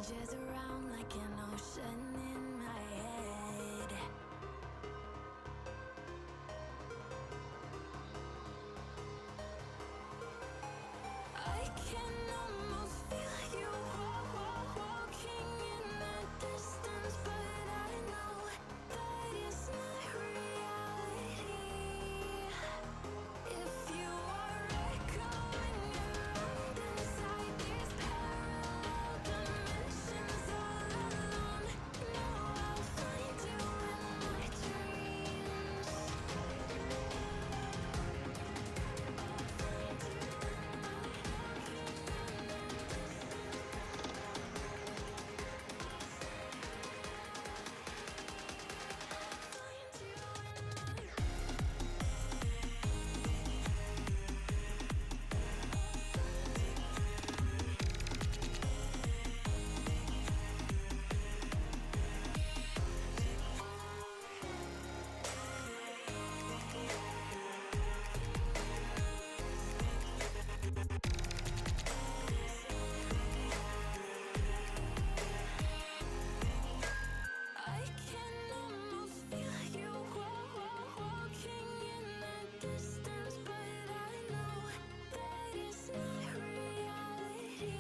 changes around like an ocean in my head. I can almost feel you walking in the distance, but I know that it's not reality. If you are echoing around inside these parallel dimensions all alone, know I'll find you in my dreams. I'll find you in my I can almost feel you walking in the distance, but I know that it's not reality.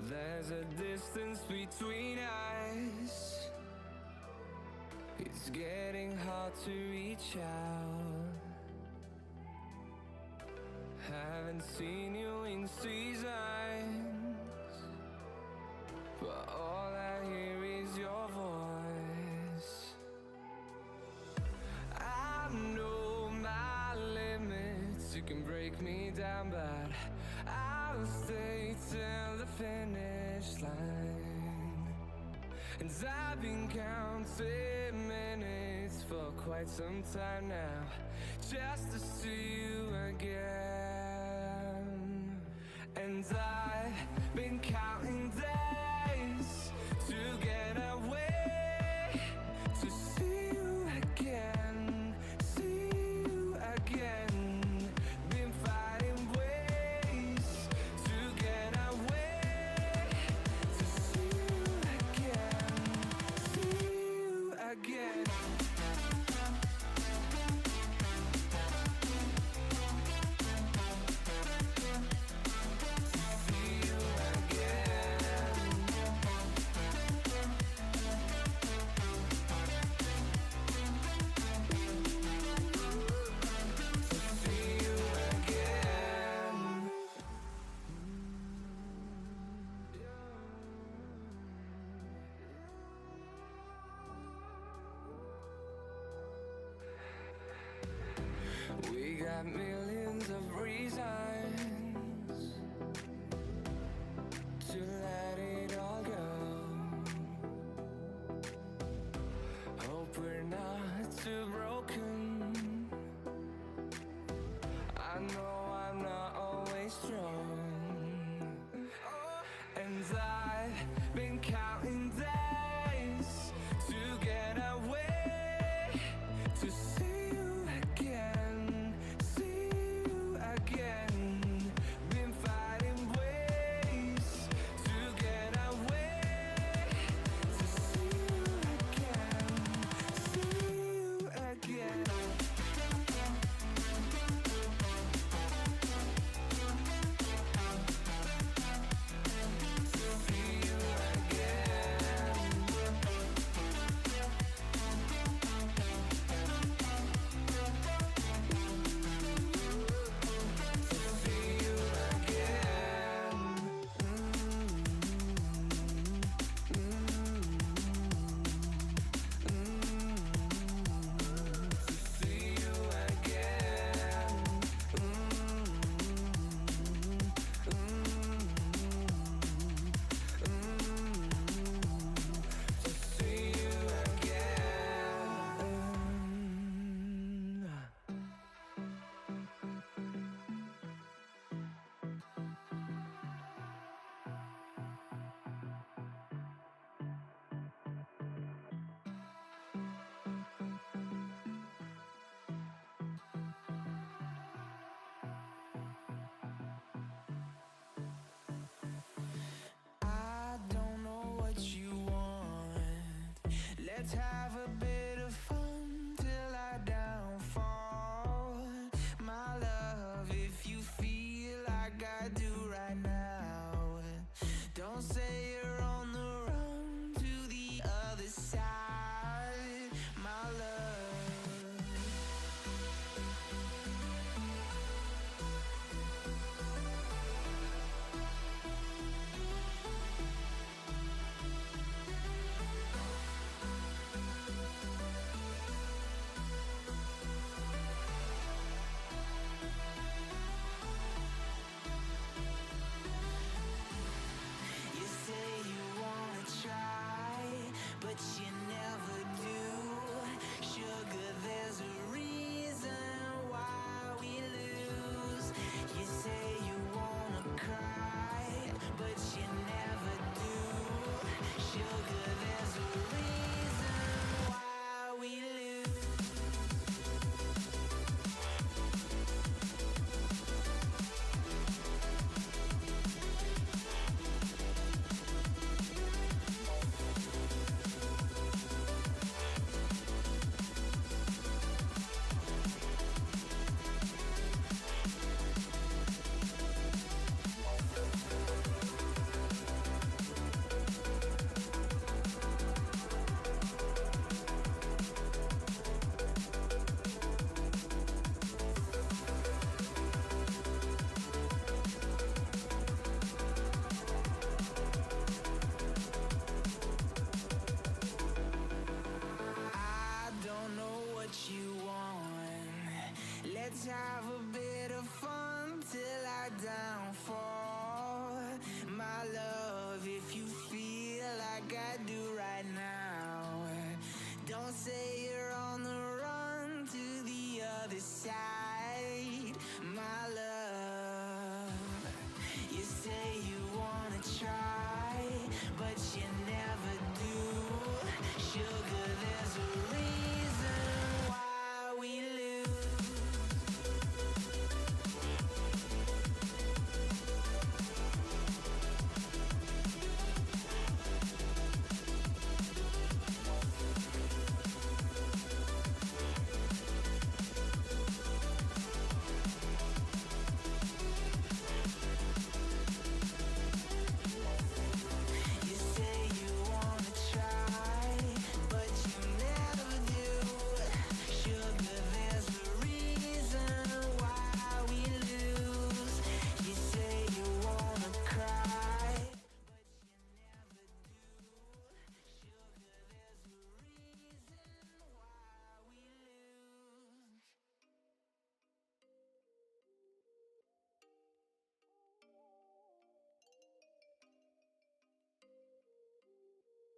There's a distance between us. It's getting hard to reach out. Haven't seen you in seasons, but all I hear is your voice. I know my limits, you can break me down, but I'll stay till the finish line. And I've been counting minutes for quite some time now, just to see you again. And I've been counting days to get away, to see you again, see you again. Been fighting ways to get away, to see you again, see you again. Let's have a bit of fun till I downfall. My love, if you feel like I do right now, don't say you're on the run to the other side, my love. You say you wanna try, but you never do. Sugar, there's a reason why we lose. You say you wanna cry, but you never do. Sugar, there's a reason why we lose. I don't know what you want. Let's have a bit of fun till I downfall. My love, if you feel like I do right now, don't say you're on the run to the other side, my love. You say you wanna try, but you never do. Sugar, there's a reason why we lose. You say you wanna try, but you never do. Sugar, there's a reason why we lose. You say you wanna cry, but you never do. Sugar, there's a reason why we lose.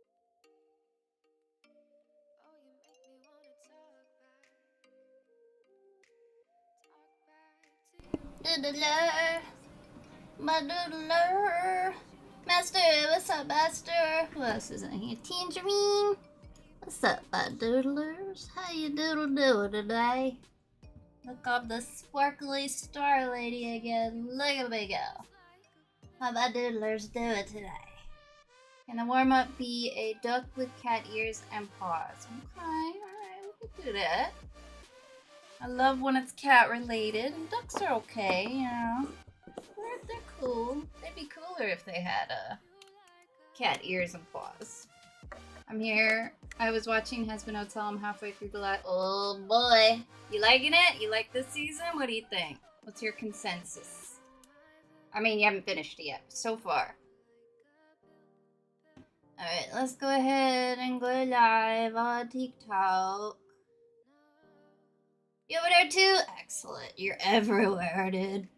Oh, you make me wanna talk back to you. Doodler, my doodler. Master, what's up, Master? Who else is in here? Tangerine. What's up, my doodlers? How you doodle doing today? Look up the sparkly star lady again. Look at me go. How my doodlers doing today? Can the warm up be a duck with cat ears and paws? Okay, alright, we can do that. I love when it's cat related, and ducks are okay, you know. They're cool. They'd be cooler if they had cat ears and paws. I'm here. I was watching Has Been Hotel. I'm halfway through the last. Oh boy. You liking it? You like this season? What do you think? What's your consensus? I mean, you haven't finished it yet. So far. Alright, let's go ahead and go live on TikTok. You over there too? Excellent. You're everywhere, dude.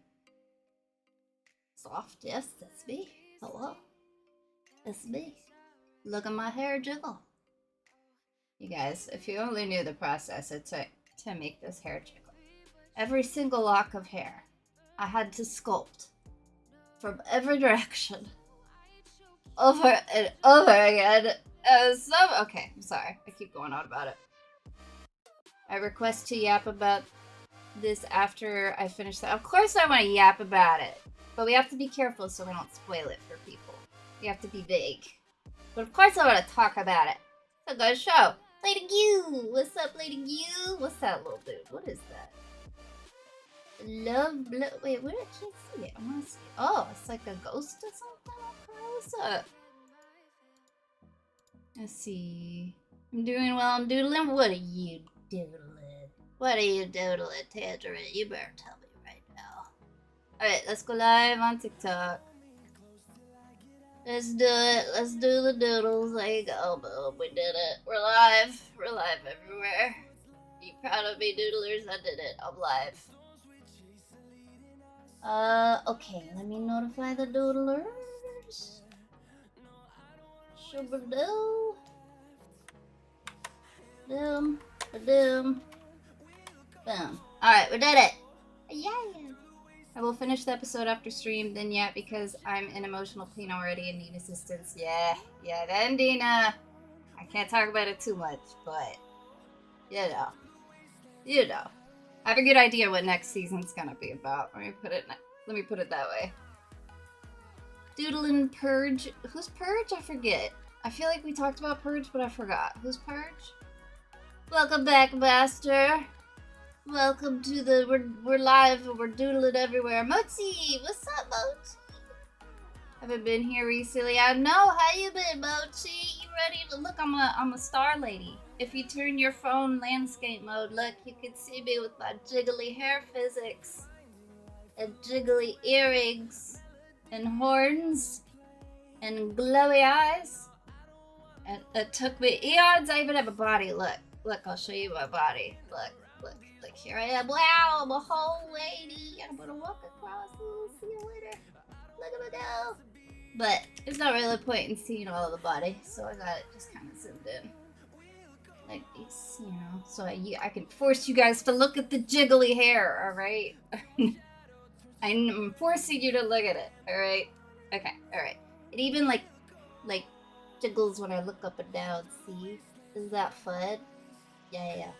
Soft, yes, that's me. Hello. That's me. Look at my hair jiggle. You guys, if you only knew the process it took to make this hair jiggle. Every single lock of hair I had to sculpt from every direction. Over and over again. Okay, I'm sorry. I keep going on about it. I request to yap about this after I finish that. Of course I want to yap about it. But we have to be careful so we don't spoil it for people. We have to be vague. But of course I want to talk about it. It's a good show. Lady Q! What's up, Lady Q? What's that little dude? What is that? Love blow. Wait, where? I can't see it. I want to see it. Oh, it's like a ghost or something? Okay, what's up? Let's see. I'm doing well. I'm doodling. What are you doodling? What are you doodling, Tangerine? You better tell me right now. Alright, let's go live on TikTok. Let's do it. Let's do the doodles. There you go. Boom. We did it. We're live. We're live everywhere. Be proud of me, doodlers. I did it. I'm live. Okay. Let me notify the doodlers. Shubba-doo. Doom. Ba-doom. Boom. Alright, we did it. Yeah. I will finish the episode after stream, then yeah, because I'm in emotional pain already and need assistance. Yeah, the ending, I can't talk about it too much, but, you know. I have a good idea what next season's gonna be about. Let me put it that way. Doodling Purge. Who's Purge? I forget. I feel like we talked about Purge, but I forgot. Who's Purge? Welcome back, Master. Welcome to the we're live and we're doodling everywhere. Mochi, what's up, Mochi? Haven't been here recently. I know. How you been, Mochi? You ready to look? I'm a star lady. If you turn your phone landscape mode, look, you can see me with my jiggly hair physics and jiggly earrings and horns and glowy eyes. And it took me eons. I even have a body. Look, I'll show you my body. Look, here I am. Wow, I'm a whole lady. I'm gonna walk across. Ooh, see you later. Look at me go. But there's not really a point in seeing all of the body, so I got it just kind of zoomed in. Like this, so I can force you guys to look at the jiggly hair, alright? I'm forcing you to look at it, alright? Okay, alright. It even like jiggles when I look up and down, see? Is that fun? Yeah.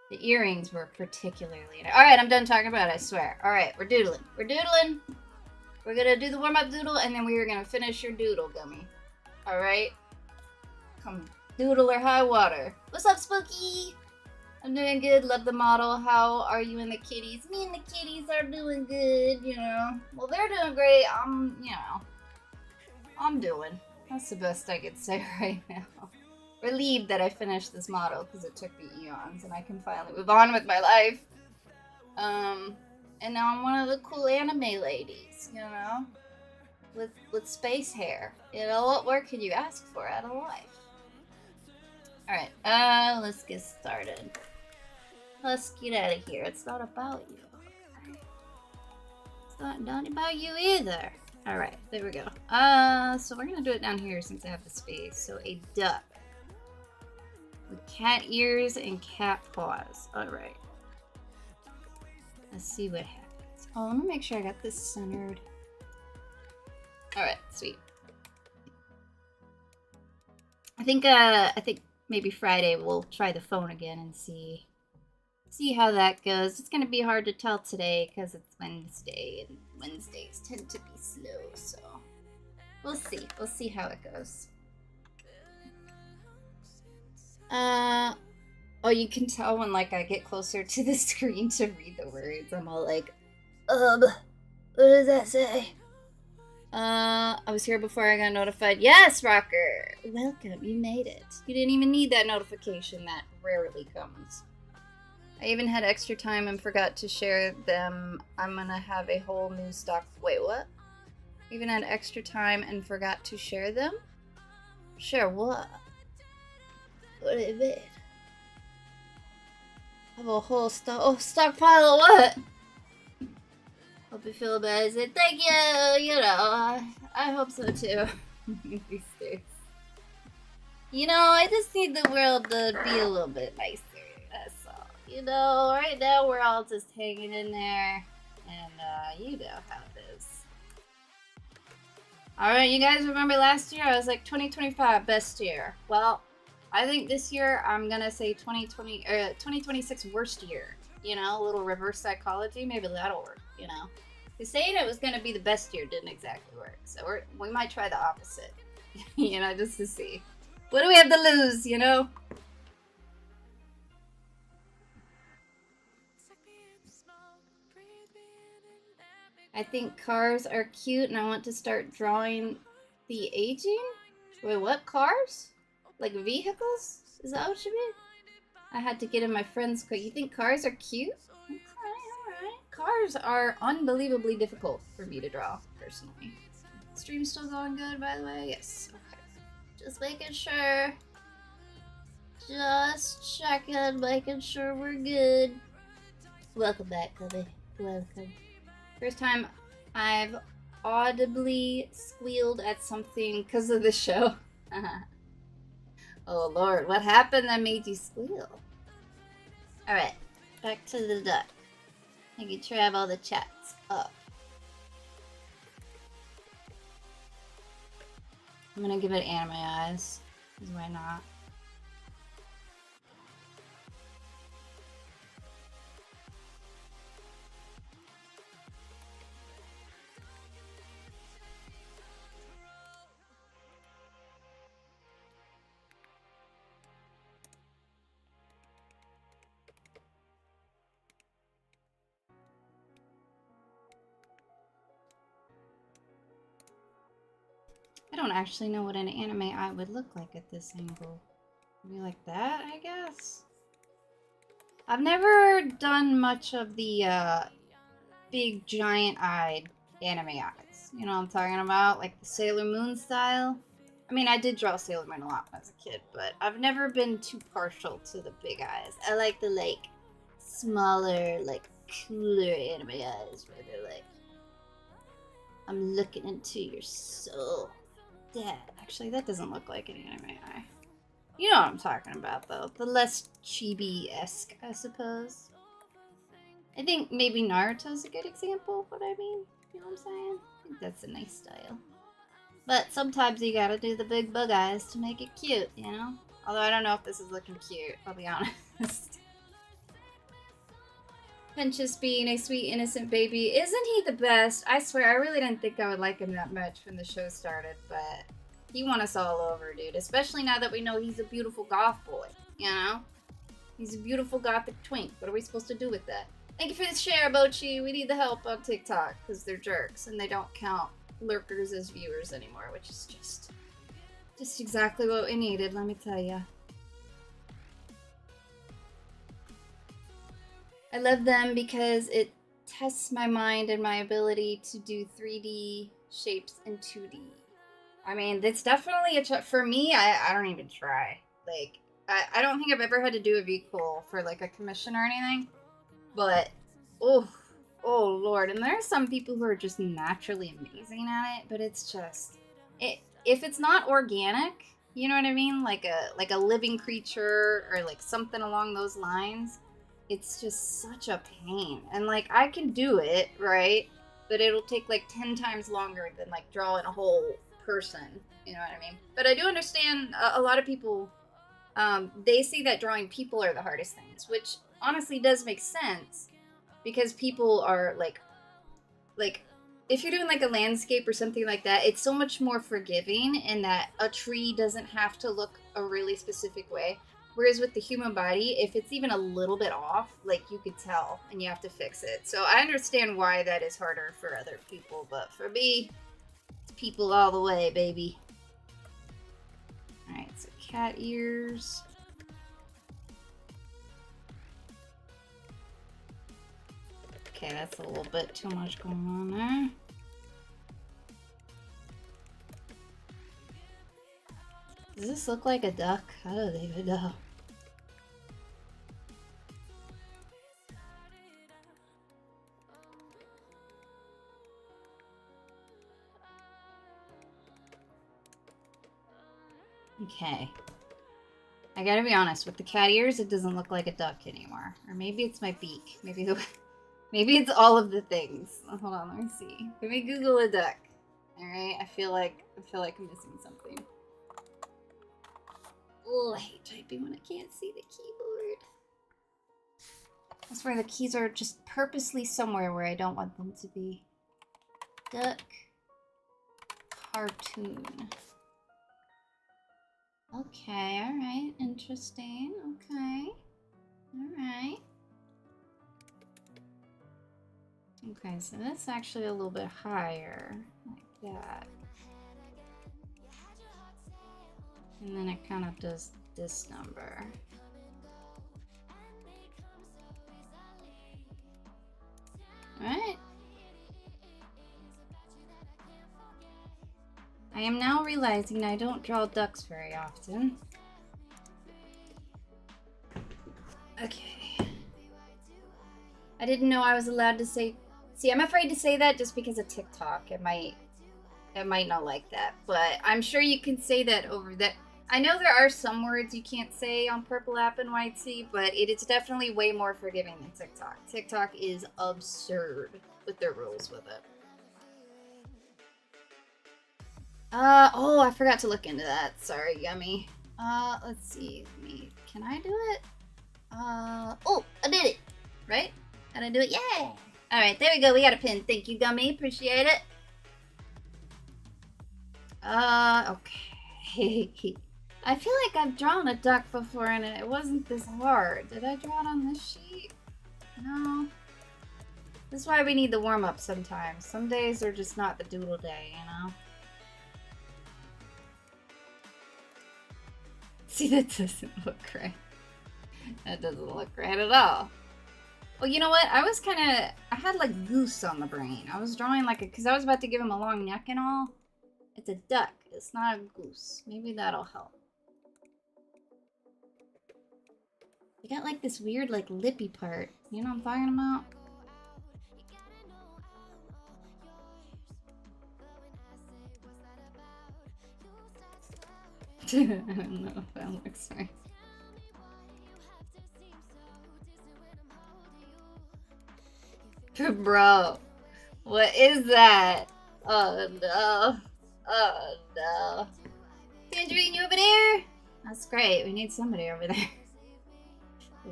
The earrings were particularly... Alright, I'm done talking about it, I swear. Alright, we're doodling. We're gonna do the warm-up doodle, and then we are gonna finish your doodle, Gummy. Alright? Come doodle or high water. What's up, Spooky? I'm doing good. Love the model. How are you and the kitties? Me and the kitties are doing good, Well, they're doing great. I'm doing. That's the best I could say right now. Relieved that I finished this model because it took me eons and I can finally move on with my life. And now I'm one of the cool anime ladies, with space hair. What more could you ask for out of life? Alright, let's get started. Let's get out of here. It's not about you. Okay? It's not about you either. Alright, there we go. So we're gonna do it down here since I have the space. So a duck. With cat ears and cat paws. Alright. Let's see what happens. Oh, let me make sure I got this centered. Alright, sweet. I think maybe Friday we'll try the phone again and see how that goes. It's gonna be hard to tell today because it's Wednesday and Wednesdays tend to be slow, so we'll see. We'll see how it goes. Oh, you can tell when, I get closer to the screen to read the words. I'm all like, what does that say? I was here before I got notified. Yes, Rocker! Welcome, you made it. You didn't even need that notification that rarely comes. I even had extra time and forgot to share them. I'm gonna have a whole new stock. Wait, what? Even had extra time and forgot to share them? Share what? What do you mean? I have a whole stockpile of what? Hope you feel amazing. Thank you! I hope so too. These days. I just need the world to be a little bit nicer. That's all. Right now we're all just hanging in there. And, you know how it is. Alright, you guys remember last year? I was like 2025 best year. Well, I think this year I'm gonna say 2026 worst year. A little reverse psychology. Maybe that'll work, Because saying it was gonna be the best year didn't exactly work. So we might try the opposite. Just to see. What do we have to lose, you know? I think cars are cute and I want to start drawing the aging? Wait, what? Cars? Like vehicles? Is that what you mean? I had to get in my friend's quick. You think cars are cute? Alright. Cars are unbelievably difficult for me to draw, personally. Stream's still going good, by the way? Yes. Okay. Just making sure. Just checking, making sure we're good. Welcome back, Cubby. Welcome. First time I've audibly squealed at something because of the show. Oh lord, what happened that made you squeal? Alright, back to the duck. I can try have all the chats up. I'm gonna give it anime eyes, because why not? I don't actually know what an anime eye would look like at this angle. Maybe like that, I guess? I've never done much of the big giant-eyed anime eyes. You know what I'm talking about? Like the Sailor Moon style. I mean, I did draw Sailor Moon a lot when I was a kid, but I've never been too partial to the big eyes. I like the, like, smaller, like, cooler anime eyes where they're like, I'm looking into your soul. Dad. Actually, that doesn't look like an anime eye. You know what I'm talking about, though. The less chibi-esque, I suppose. I think maybe Naruto's a good example of what I mean. You know what I'm saying? I think that's a nice style. But sometimes you gotta do the big bug eyes to make it cute, you know? Although I don't know if this is looking cute, I'll be honest. Pinchus being a sweet, innocent baby. Isn't he the best? I swear, I really didn't think I would like him that much when the show started, but he won us all over, dude. Especially now that we know he's a beautiful goth boy, you know? He's a beautiful gothic twink. What are we supposed to do with that? Thank you for the share, Bochi. We need the help on TikTok, because they're jerks, and they don't count lurkers as viewers anymore, which is just exactly what we needed, let me tell ya. I love them because it tests my mind and my ability to do 3D shapes in 2D. I mean, it's definitely a for me, I don't even try. Like, I don't think I've ever had to do a vehicle for, like, a commission or anything. But, oh lord. And there are some people who are just naturally amazing at it, but it's just, if it's not organic, you know what I mean? Like a living creature or, like, something along those lines. It's just such a pain. And, like, I can do it, right? But it'll take, like, 10 times longer than, like, drawing a whole person. You know what I mean? But I do understand a lot of people, they say that drawing people are the hardest things, which honestly does make sense. Because people are, like, if you're doing, like, a landscape or something like that, it's so much more forgiving in that a tree doesn't have to look a really specific way. Whereas with the human body, if it's even a little bit off, like, you could tell, and you have to fix it. So I understand why that is harder for other people, but for me, it's people all the way, baby. Alright, so cat ears. Okay, that's a little bit too much going on there. Does this look like a duck? I don't even know. Okay. I gotta be honest, with the cat ears, it doesn't look like a duck anymore. Or maybe it's my beak. Maybe it's all of the things. Hold on, let me see. Let me Google a duck. Alright, I feel like I'm missing something. Oh, I hate typing when I can't see the keyboard. I swear the keys are just purposely somewhere where I don't want them to be. Duck. Cartoon. Okay, alright. Interesting. Okay. Alright. Okay, so that's actually a little bit higher. Like that. And then it kind of does this number. Alright. I am now realizing I don't draw ducks very often. Okay. I didn't know I was allowed to say... See, I'm afraid to say that just because of TikTok. It might not like that. But I'm sure you can say that over that. I know there are some words you can't say on Purple App and White Sea, but it is definitely way more forgiving than TikTok. TikTok is absurd with their rules with it. Oh, I forgot to look into that. Sorry, Yummy. Let's see. Can I do it? Oh, I did it. Right? Can I do it? Yeah! Alright, there we go. We got a pin. Thank you, Gummy. Appreciate it. Okay. I feel like I've drawn a duck before and it wasn't this hard. Did I draw it on this sheet? No. This is why we need the warm-up sometimes. Some days are just not the doodle day, you know? See, that doesn't look right. That doesn't look right at all. Well, you know what? I had like goose on the brain. I was drawing like because I was about to give him a long neck and all. It's a duck. It's not a goose. Maybe that'll help. You got like this weird like lippy part. You know what I'm talking about? I don't know if that looks right. Bro, what is that? Oh no. Oh no. Tangerine, you over there? That's great. We need somebody over there.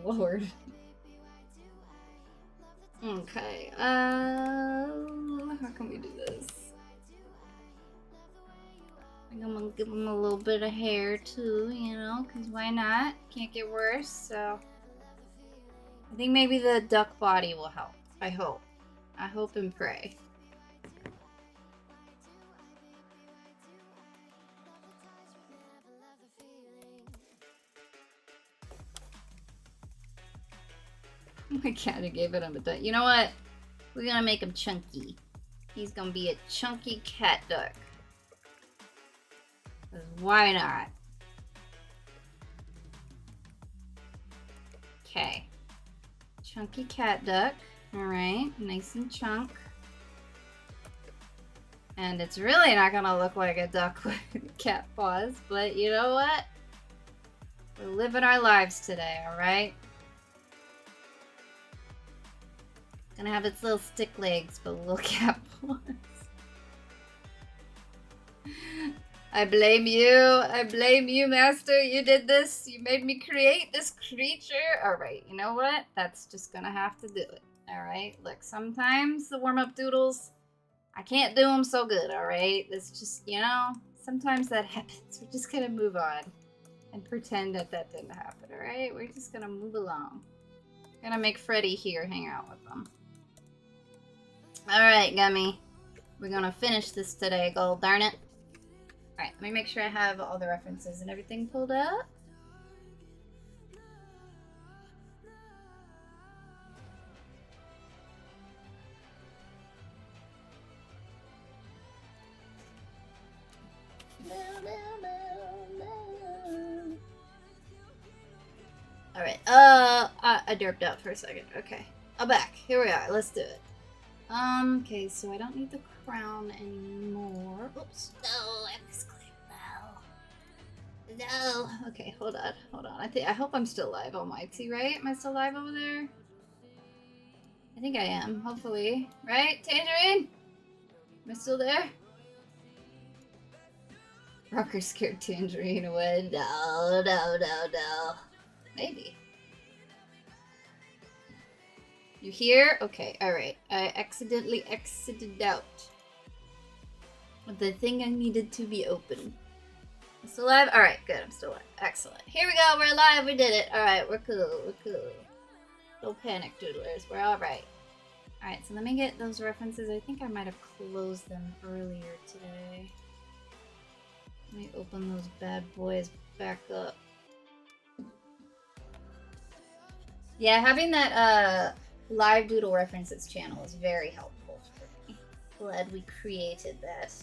Lord. Okay. How can we do this? I'm gonna give him a little bit of hair too, you know, because why not? Can't get worse, so. I think maybe the duck body will help. I hope. I hope and pray. My cat gave it a duck. You know what? We're gonna make him chunky. He's gonna be a chunky cat duck. 'Cause why not? Okay. Chunky cat duck. Alright, nice and chunk. And it's really not gonna look like a duck with cat paws, but you know what? We're living our lives today, alright? Gonna have its little stick legs, but little cat paws. I blame you, master. You did this. You made me create this creature. Alright, you know what? That's just gonna have to do it. Alright, look, sometimes the warm-up doodles, I can't do them so good, alright? That's just, you know, sometimes that happens. We're just gonna move on and pretend that that didn't happen, alright? We're just gonna move along. Gonna make Freddy here hang out with them. Alright, Gummy. We're gonna finish this today, gold darn it. Alright, let me make sure I have all the references and everything pulled up. Alright, I derped out for a second. Okay, I'm back. Here we are. Let's do it. Okay, so I don't need the crown anymore. Oops. No, I misclicked. No. No. Okay, hold on. I hope I'm still live on Mighty, right? Am I still live over there? I think I am, hopefully. Right, Tangerine? Am I still there? Rocker scared Tangerine away. No. Maybe. You here? Okay, alright. I accidentally exited out. The thing I needed to be open. I'm still alive? Alright, good. I'm still alive. Excellent. Here we go. We're alive. We did it. Alright, we're cool. We're cool. Don't panic, doodlers. We're alright. Alright, so let me get those references. I think I might have closed them earlier today. Let me open those bad boys back up. Yeah, having that live Doodle references channel is very helpful for me. Glad we created that.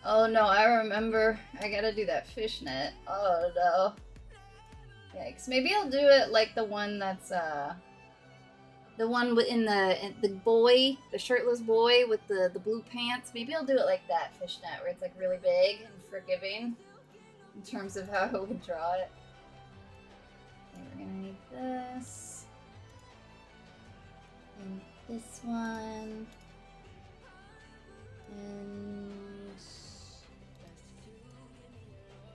Oh no, I remember. I gotta do that fishnet. Oh no. Yikes. Maybe I'll do it like the one that's, the one in the boy, the shirtless boy with the blue pants. Maybe I'll do it like that fishnet, where it's like really big and forgiving in terms of how I would draw it. Okay, we're gonna need this. And this one. And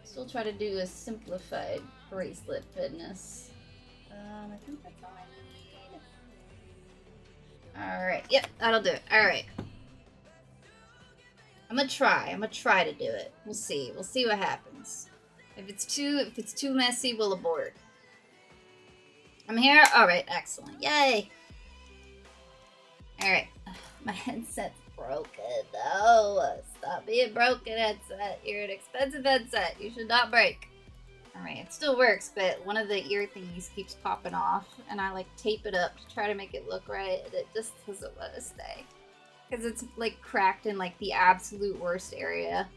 still try to do a simplified bracelet fitness. I think that's all I need. Alright, yep, that'll do it. Alright. I'm gonna try to do it. We'll see. We'll see what happens. If it's too messy, we'll abort. I'm here? Alright, excellent. Yay! Alright. My headset's broken. No, stop being broken, headset. You're an expensive headset. You should not break. Alright, it still works, but one of the ear thingies keeps popping off, and I like tape it up to try to make it look right, and it just doesn't want to stay. Because it's like cracked in like the absolute worst area.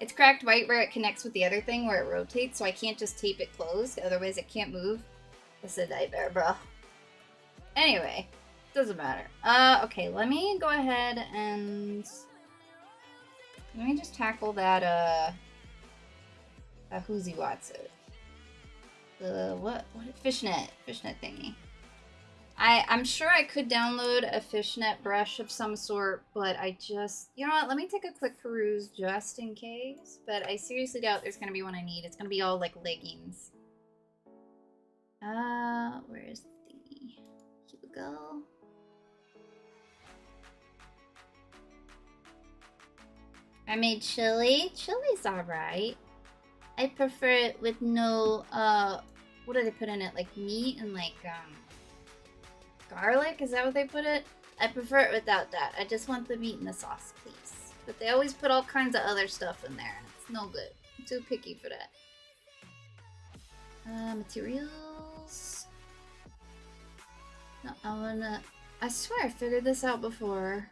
It's cracked right where it connects with the other thing where it rotates, so I can't just tape it closed, otherwise it can't move. It's a nightmare, bro. Anyway. Doesn't matter. Okay, let me go ahead and let me just tackle that whoozy what's it? The what fishnet thingy. I'm sure I could download a fishnet brush of some sort, but I just, you know what, let me take a quick peruse just in case, but I seriously doubt there's gonna be one I need. It's gonna be all like leggings. Where's the thingy? Here we go. I made chili. Chili's alright. I prefer it with no, what do they put in it? Like meat and like, garlic? Is that what they put it? I prefer it without that. I just want the meat and the sauce, please. But they always put all kinds of other stuff in there, and it's no good. I'm too picky for that. Materials. No, I swear I figured this out before.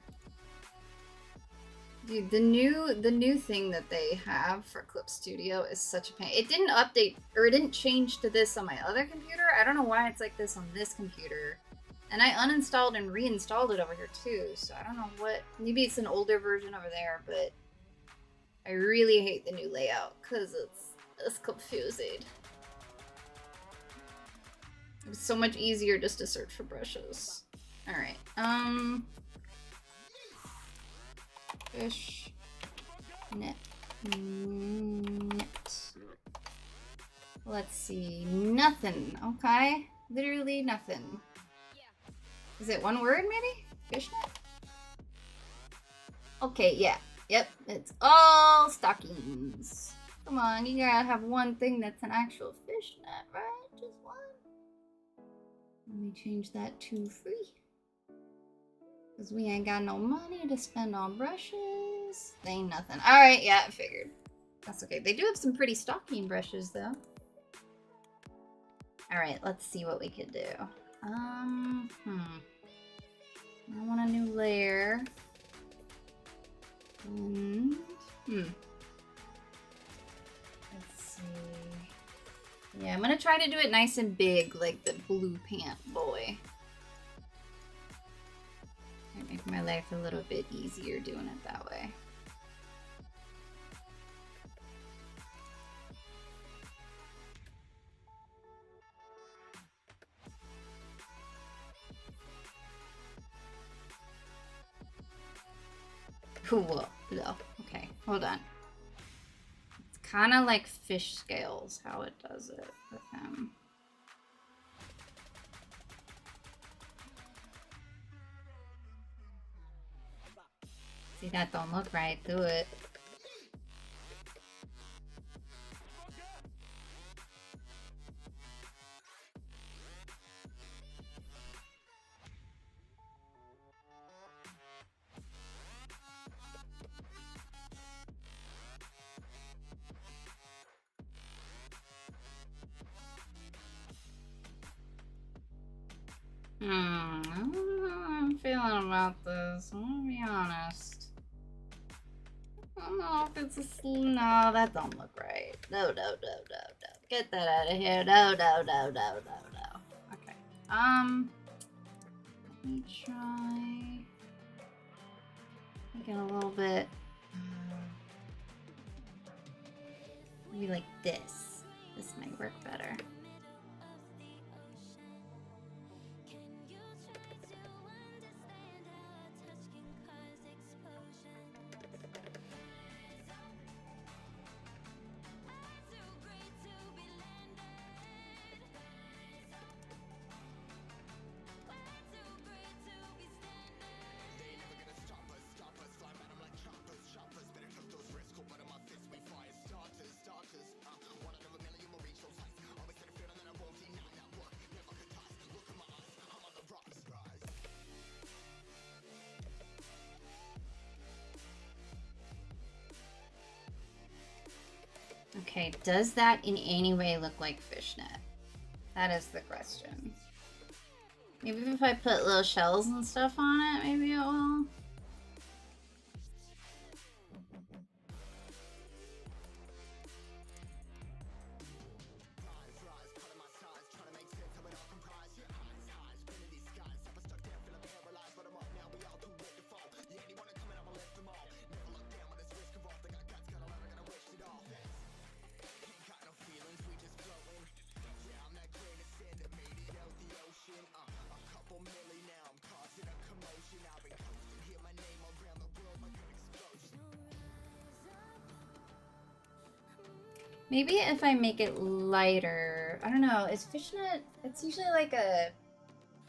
Dude, the new thing that they have for Clip Studio is such a pain. It didn't update, or it didn't change to this on my other computer. I don't know why it's like this on this computer. And I uninstalled and reinstalled it over here too, so I don't know what, maybe it's an older version over there, but I really hate the new layout, because it's confusing. It was so much easier just to search for brushes. Alright, fish net. Let's see. Nothing. Okay. Literally nothing. Is it one word maybe? Fishnet? Okay, yeah. Yep. It's all stockings. Come on, you gotta have one thing that's an actual fishnet, right? Just one. Let me change that to free. Because we ain't got no money to spend on brushes. They ain't nothing. Alright, yeah, I figured. That's okay. They do have some pretty stocking brushes, though. Alright, let's see what we could do. I want a new layer. And, let's see. Yeah, I'm gonna try to do it nice and big, like the blue pant boy. Make my life a little bit easier doing it that way. Cool. No. Okay, hold on. It's kind of like fish scales, how it does it with him. See, that don't look right. Do it. I don't know how I'm feeling about this. I'm gonna be honest. I don't know if it's a no, that don't look right. No. Get that out of here. No. Okay. Let me try. Make it a little bit. Maybe like this. This might work better. Okay, does that in any way look like fishnet? That is the question. Maybe if I put little shells and stuff on it, maybe it will. Maybe if I make it lighter, I don't know, is fishnet, it's usually like a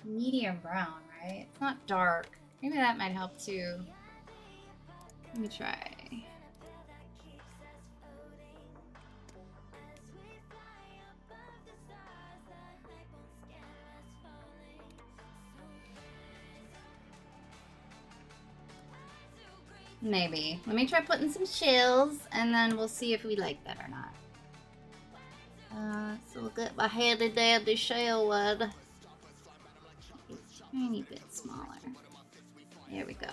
medium brown, right? It's not dark. Maybe that might help too. Let me try. Maybe. Let me try putting some shells and then we'll see if we like that or not. So we'll get my handy dandy shell one. A tiny bit smaller. There we go.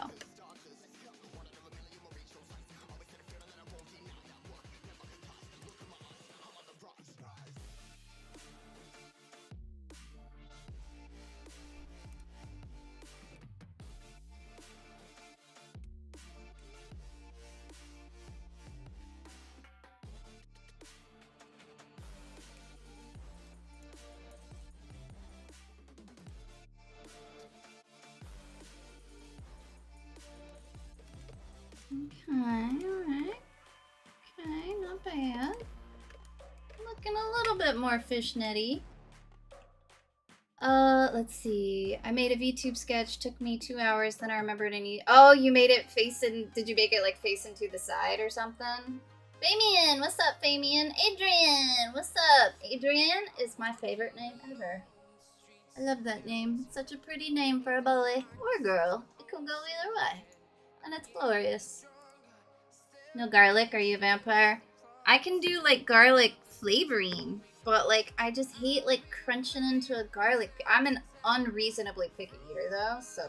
Okay, alright. Okay, not bad. Looking a little bit more fishnetty. Let's see. I made a VTube sketch, took me 2 hours, then I remembered I need— oh, you made it facing— did you make it like facing to the side or something? Famian, what's up, Famian? Adrian, what's up? Adrian is my favorite name ever. I love that name. It's such a pretty name for a boy or girl. It could go either way. And it's glorious. No garlic? Are you a vampire? I can do like garlic flavoring, but like I just hate like crunching into a garlic. I'm an unreasonably picky eater though, so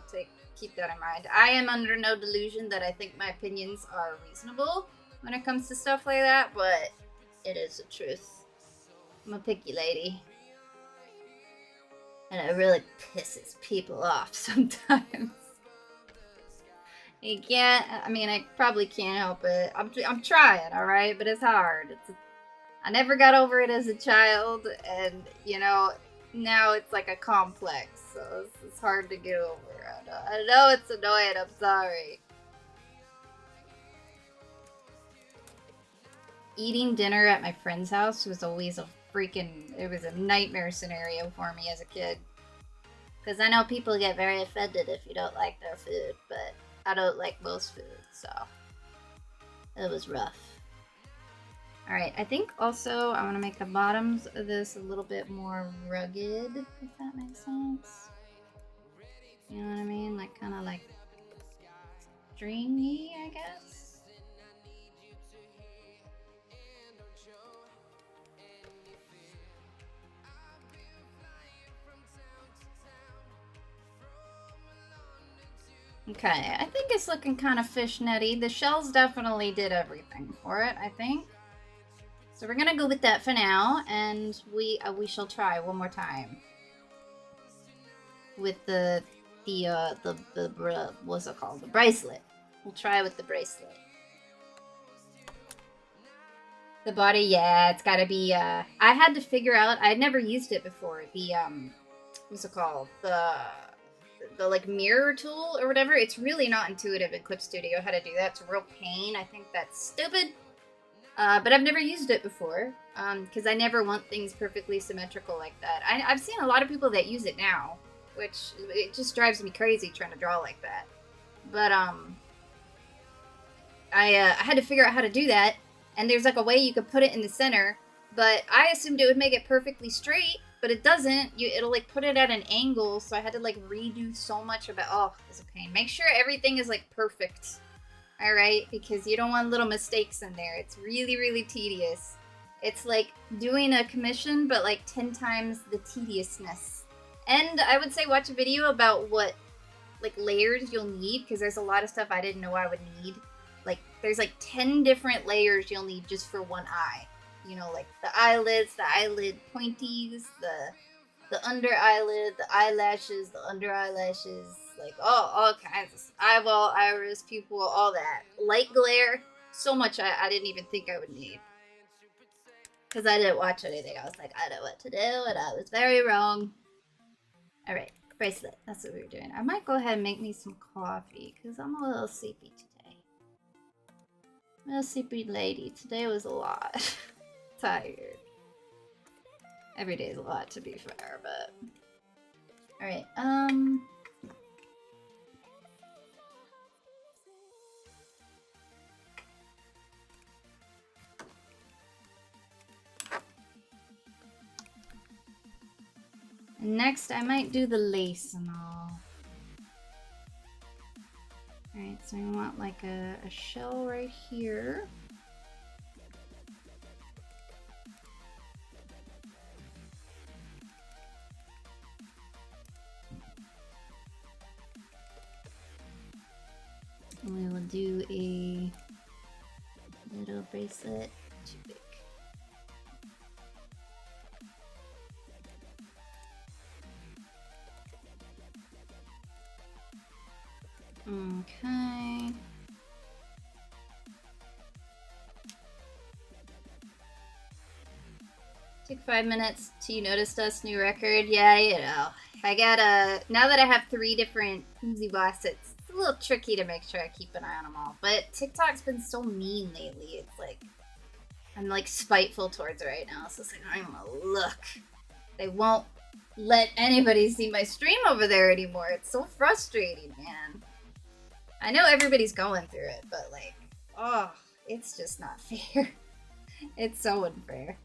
keep that in mind. I am under no delusion that I think my opinions are reasonable when it comes to stuff like that, but it is the truth. I'm a picky lady. And it really pisses people off sometimes. You can't, I mean, I probably can't help it. I'm trying, alright? But it's hard. I never got over it as a child, and, you know, now it's like a complex, so it's hard to get over. I know it's annoying, I'm sorry. Eating dinner at my friend's house was always it was a nightmare scenario for me as a kid. Because I know people get very offended if you don't like their food, but I don't like most foods, so it was rough. Alright, I think also I want to make the bottoms of this a little bit more rugged, if that makes sense. You know what I mean? Like, kind of like stringy, I guess. Okay, I think it's looking kind of fishnetty. The shells definitely did everything for it, I think. So we're gonna go with that for now, and we shall try one more time with the what's it called? The bracelet. We'll try with the bracelet. The body, yeah, it's gotta be. I had to figure out. I'd never used it before. The what's it called? The like mirror tool or whatever. It's really not intuitive in Clip Studio how to do that. It's a real pain. I think that's stupid. But I've never used it before because I never want things perfectly symmetrical like that. I've seen a lot of people that use it now, which it just drives me crazy trying to draw like that. But I had to figure out how to do that, and there's like a way you could put it in the center, but I assumed it would make it perfectly straight, but it doesn't. It'll like put it at an angle, so I had to like redo so much about. Oh, it's a pain. Make sure everything is like perfect. All right, because you don't want little mistakes in there. It's really, really tedious. It's like doing a commission, but like 10 times the tediousness. And I would say watch a video about what like layers you'll need, because there's a lot of stuff I didn't know I would need. Like there's like 10 different layers you'll need just for one eye. You know, like the eyelids, the eyelid pointies, the under eyelid, the eyelashes, the under eyelashes, like all kinds of eyeball, iris, pupil, all that. Light glare, so much I didn't even think I would need. Because I didn't watch anything. I was like, I know what to do, and I was very wrong. Alright, bracelet. That's what we were doing. I might go ahead and make me some coffee, because I'm a little sleepy today. I'm a little sleepy lady. Today was a lot. Tired. Every day is a lot, to be fair, but... Alright, next, I might do the lace and all. Alright, so we want like a shell right here. And we will do a little bracelet. Too big. Okay. Took 5 minutes till you noticed us. New record. Yeah, you know. I got now that I have 3 different Whoomsy Boss, it's a little tricky to make sure I keep an eye on them all. But TikTok's been so mean lately. It's like, I'm like spiteful towards it right now. So it's like, I'm gonna look. They won't let anybody see my stream over there anymore. It's so frustrating, man. I know everybody's going through it, but like, oh, it's just not fair. It's so unfair.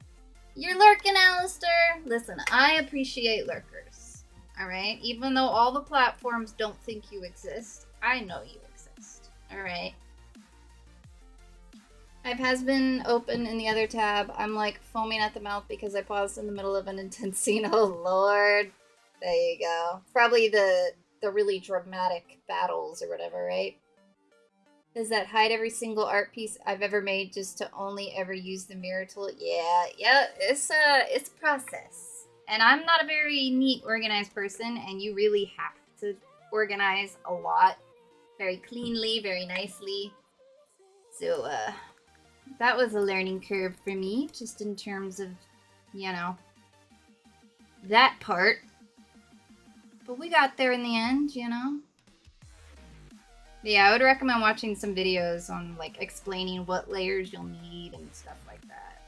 You're lurking, Alistair. Listen, I appreciate lurkers. Alright? Even though all the platforms don't think you exist, I know you exist. Alright? I've has been open in the other tab. I'm like foaming at the mouth because I paused in the middle of an intense scene. Oh lord. There you go. Probably the really dramatic battles or whatever, right? Does that hide every single art piece I've ever made just to only ever use the mirror tool? Yeah, it's a process. And I'm not a very neat, organized person, and you really have to organize a lot. Very cleanly, very nicely. So, that was a learning curve for me, just in terms of, you know, that part. But we got there in the end, you know? Yeah, I would recommend watching some videos on, like, explaining what layers you'll need and stuff like that.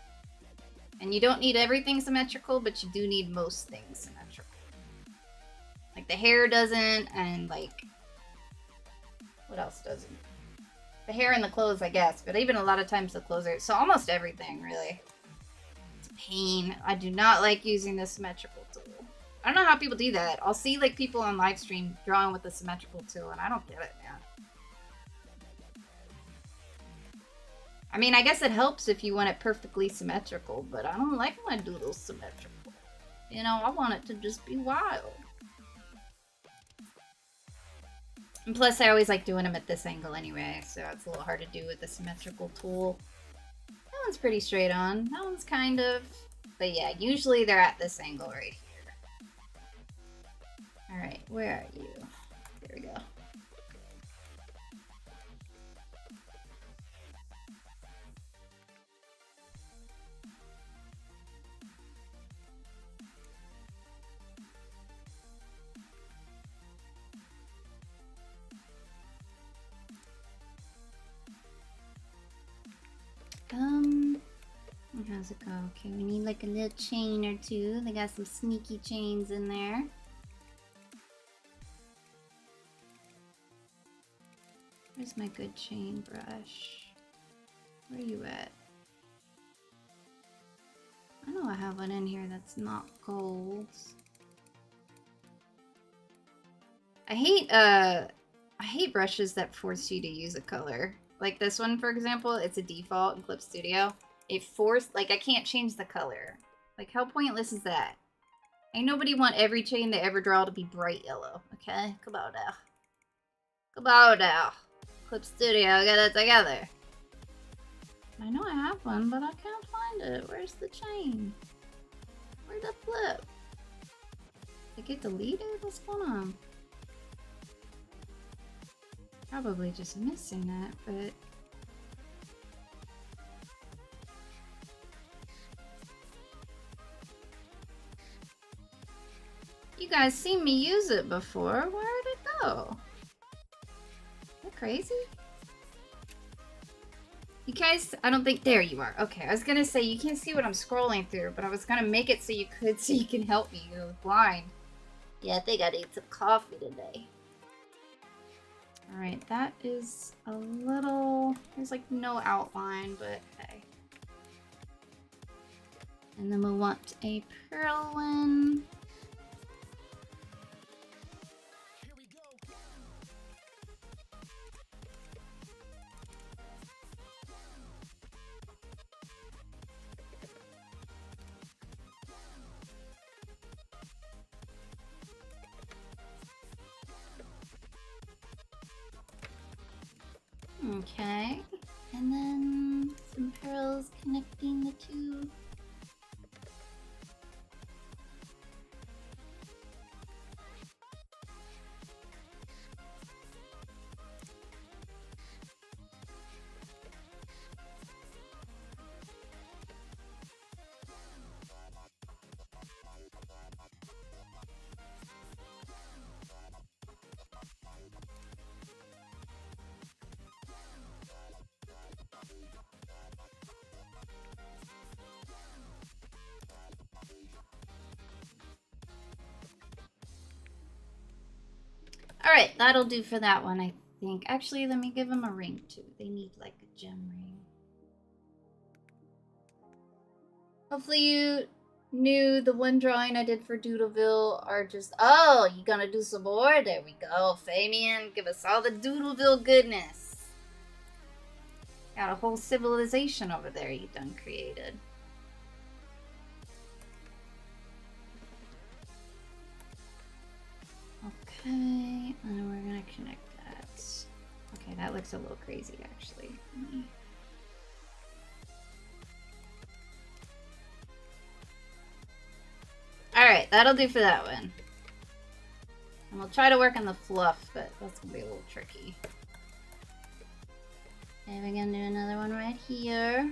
And you don't need everything symmetrical, but you do need most things symmetrical. Like, the hair doesn't, and, like, What else doesn't? The hair and the clothes, I guess, but even a lot of times the clothes are, so almost everything, really. It's a pain. I do not like using the symmetrical tool. I don't know how people do that. I'll see, like, people on live stream drawing with the symmetrical tool, and I don't get it, man. I mean, I guess it helps if you want it perfectly symmetrical, but I don't like my doodles symmetrical. You know, I want it to just be wild. And plus, I always like doing them at this angle anyway, so it's a little hard to do with the symmetrical tool. That one's pretty straight on. That one's kind of... But yeah, usually they're at this angle right here. Alright, where are you? There we go. How's it go? Okay, we need like a little chain or two. They got some sneaky chains in there. Where's my good chain brush? Where are you at? I know I have one in here that's not gold. I hate brushes that force you to use a color. Like this one, for example, it's a default in Clip Studio. It forced, like, I can't change the color. Like, how pointless is that? Ain't nobody want every chain they ever draw to be bright yellow, okay? Come on now. Come on now. Clip Studio, get it together. I know I have one, but I can't find it. Where's the chain? Where'd the flip? Did it get deleted? What's going on? Probably just missing that, but... You guys seen me use it before. Where'd it go? Is that crazy? You guys, I don't think, there you are. Okay, I was gonna say, you can't see what I'm scrolling through, but I was gonna make it so you could, so you can help me. You're blind. Yeah, I think I need some coffee today. Alright, that is a little, there's like no outline, but hey. And then we'll want a pearl one. Okay, and then some pearls connecting the two. Alright, that'll do for that one, I think. Actually, let me give them a ring, too. They need, like, a gem ring. Hopefully you knew the one drawing I did for Doodleville are just... Oh, you gonna do some more? There we go. Fabian, give us all the Doodleville goodness. Got a whole civilization over there you done created. Okay, and we're gonna connect that. Okay, that looks a little crazy, actually. Alright, that'll do for that one. And we'll try to work on the fluff, but that's gonna be a little tricky. Okay, we're gonna do another one right here.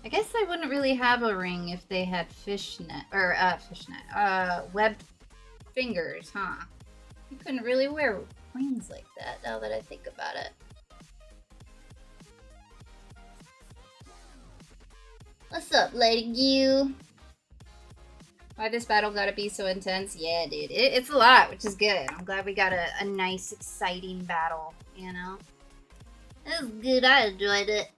I guess I wouldn't really have a ring if they had webbed fingers, huh? You couldn't really wear rings like that, now that I think about it. What's up, Lady Q? Why this battle gotta be so intense? Yeah, dude, it's a lot, which is good. I'm glad we got a nice, exciting battle, you know? It was good, I enjoyed it.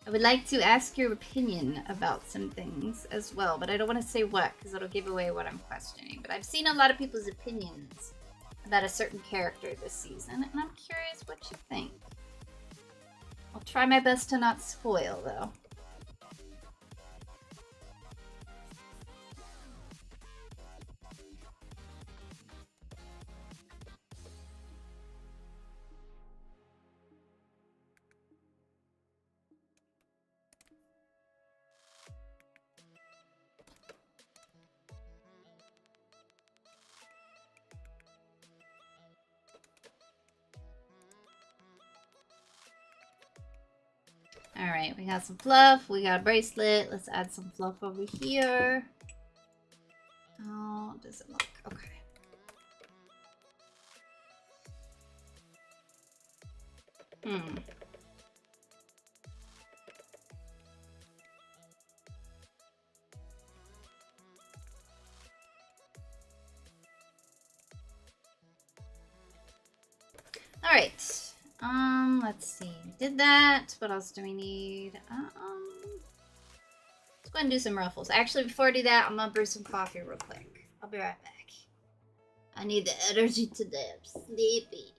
I would like to ask your opinion about some things as well, but I don't want to say what, because it'll give away what I'm questioning. But I've seen a lot of people's opinions about a certain character this season, and I'm curious what you think. I'll try my best to not spoil, though. Alright, we got some fluff, we got a bracelet. Let's add some fluff over here. How does it look? Okay. Alright. Let's see. We did that. What else do we need? Let's go ahead and do some ruffles. Actually, before I do that, I'm gonna brew some coffee real quick. I'll be right back. I need the energy today. I'm sleepy.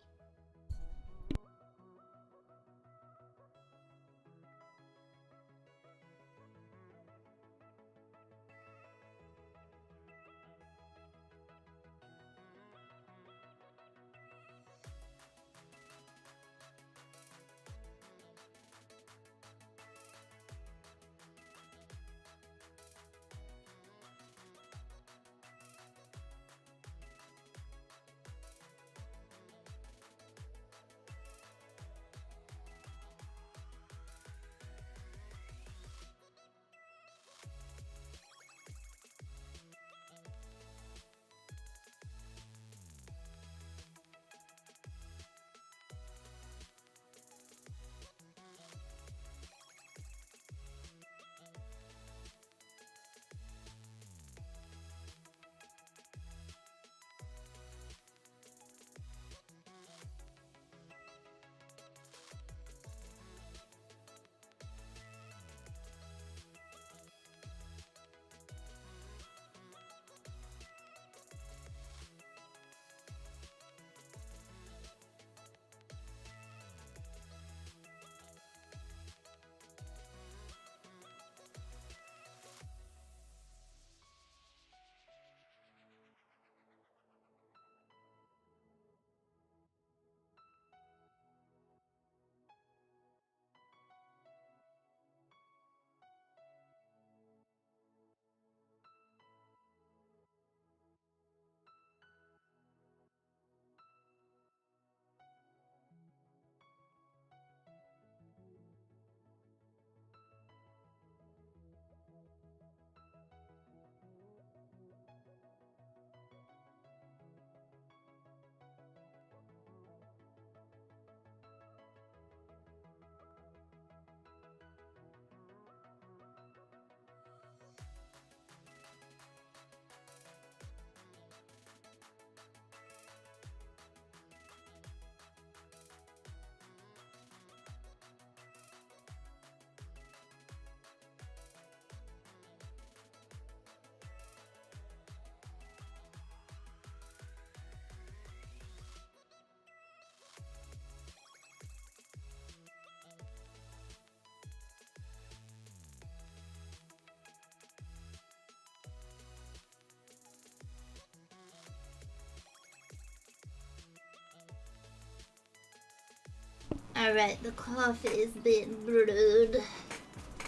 Alright, the coffee is being brewed.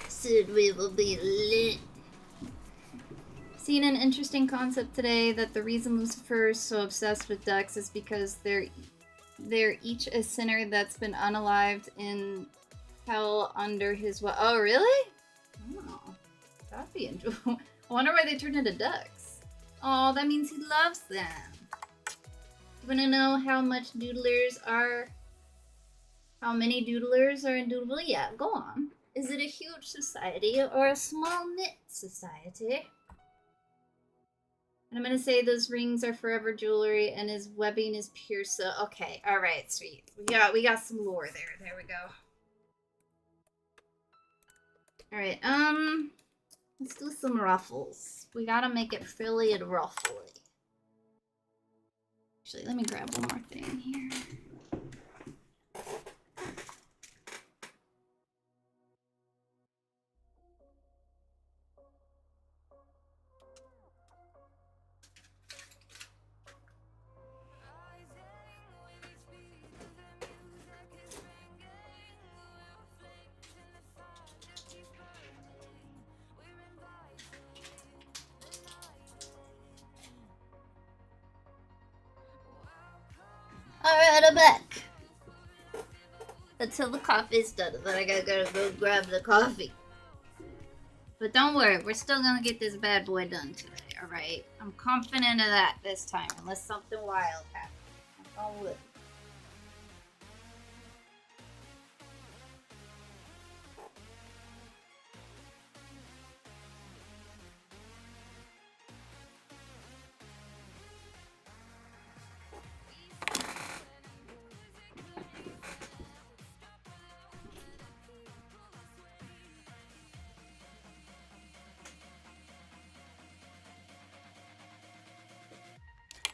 Soon we will be lit. Seen an interesting concept today that the reason Lucifer is so obsessed with ducks is because they're They're each a sinner that's been unalived in hell under his Oh, really? Oh, that'd be interesting. I wonder why they turned into ducks. Oh, that means he loves them. You wanna know how much doodlers are? How many doodlers are in Doodle? Yeah, go on. Is it a huge society or a small knit society? And I'm gonna say those rings are forever jewelry and his webbing is pure silk. Okay, alright, sweet. We got some lore there. There we go. Alright, let's do some ruffles. We gotta make it frilly and ruffly. Actually, let me grab one more thing here. Alright, I'm back. Until the coffee's done, then I gotta go grab the coffee. But don't worry, we're still gonna get this bad boy done today, alright? I'm confident of that this time, unless something wild happens. Knock on wood.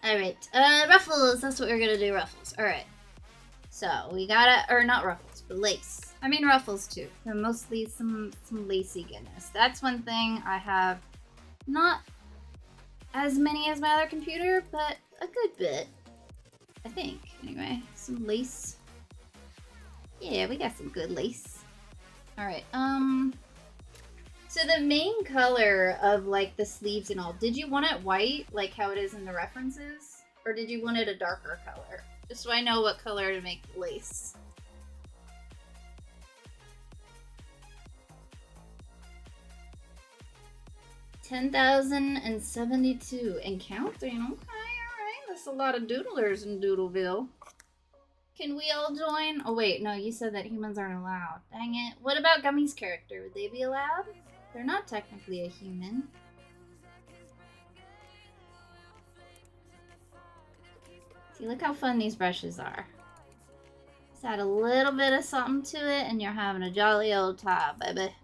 Alright, ruffles. That's what we're gonna do, ruffles. Alright. So, we gotta, or not ruffles, but lace. I mean ruffles too. They're mostly some lacy goodness. That's one thing I have not as many as my other computer, but a good bit. I think, anyway. Some lace. Yeah, we got some good lace. Alright, so the main color of, like, the sleeves and all, did you want it white, like how it is in the references? Or did you want it a darker color? Just so I know what color to make the lace. $10,072 and counting. Okay, alright. That's a lot of doodlers in Doodleville. Can we all join? Oh wait, no, you said that humans aren't allowed. Dang it. What about Gummy's character? Would they be allowed? They're not technically a human. See, look how fun these brushes are. Just add a little bit of something to it and you're having a jolly old time, baby.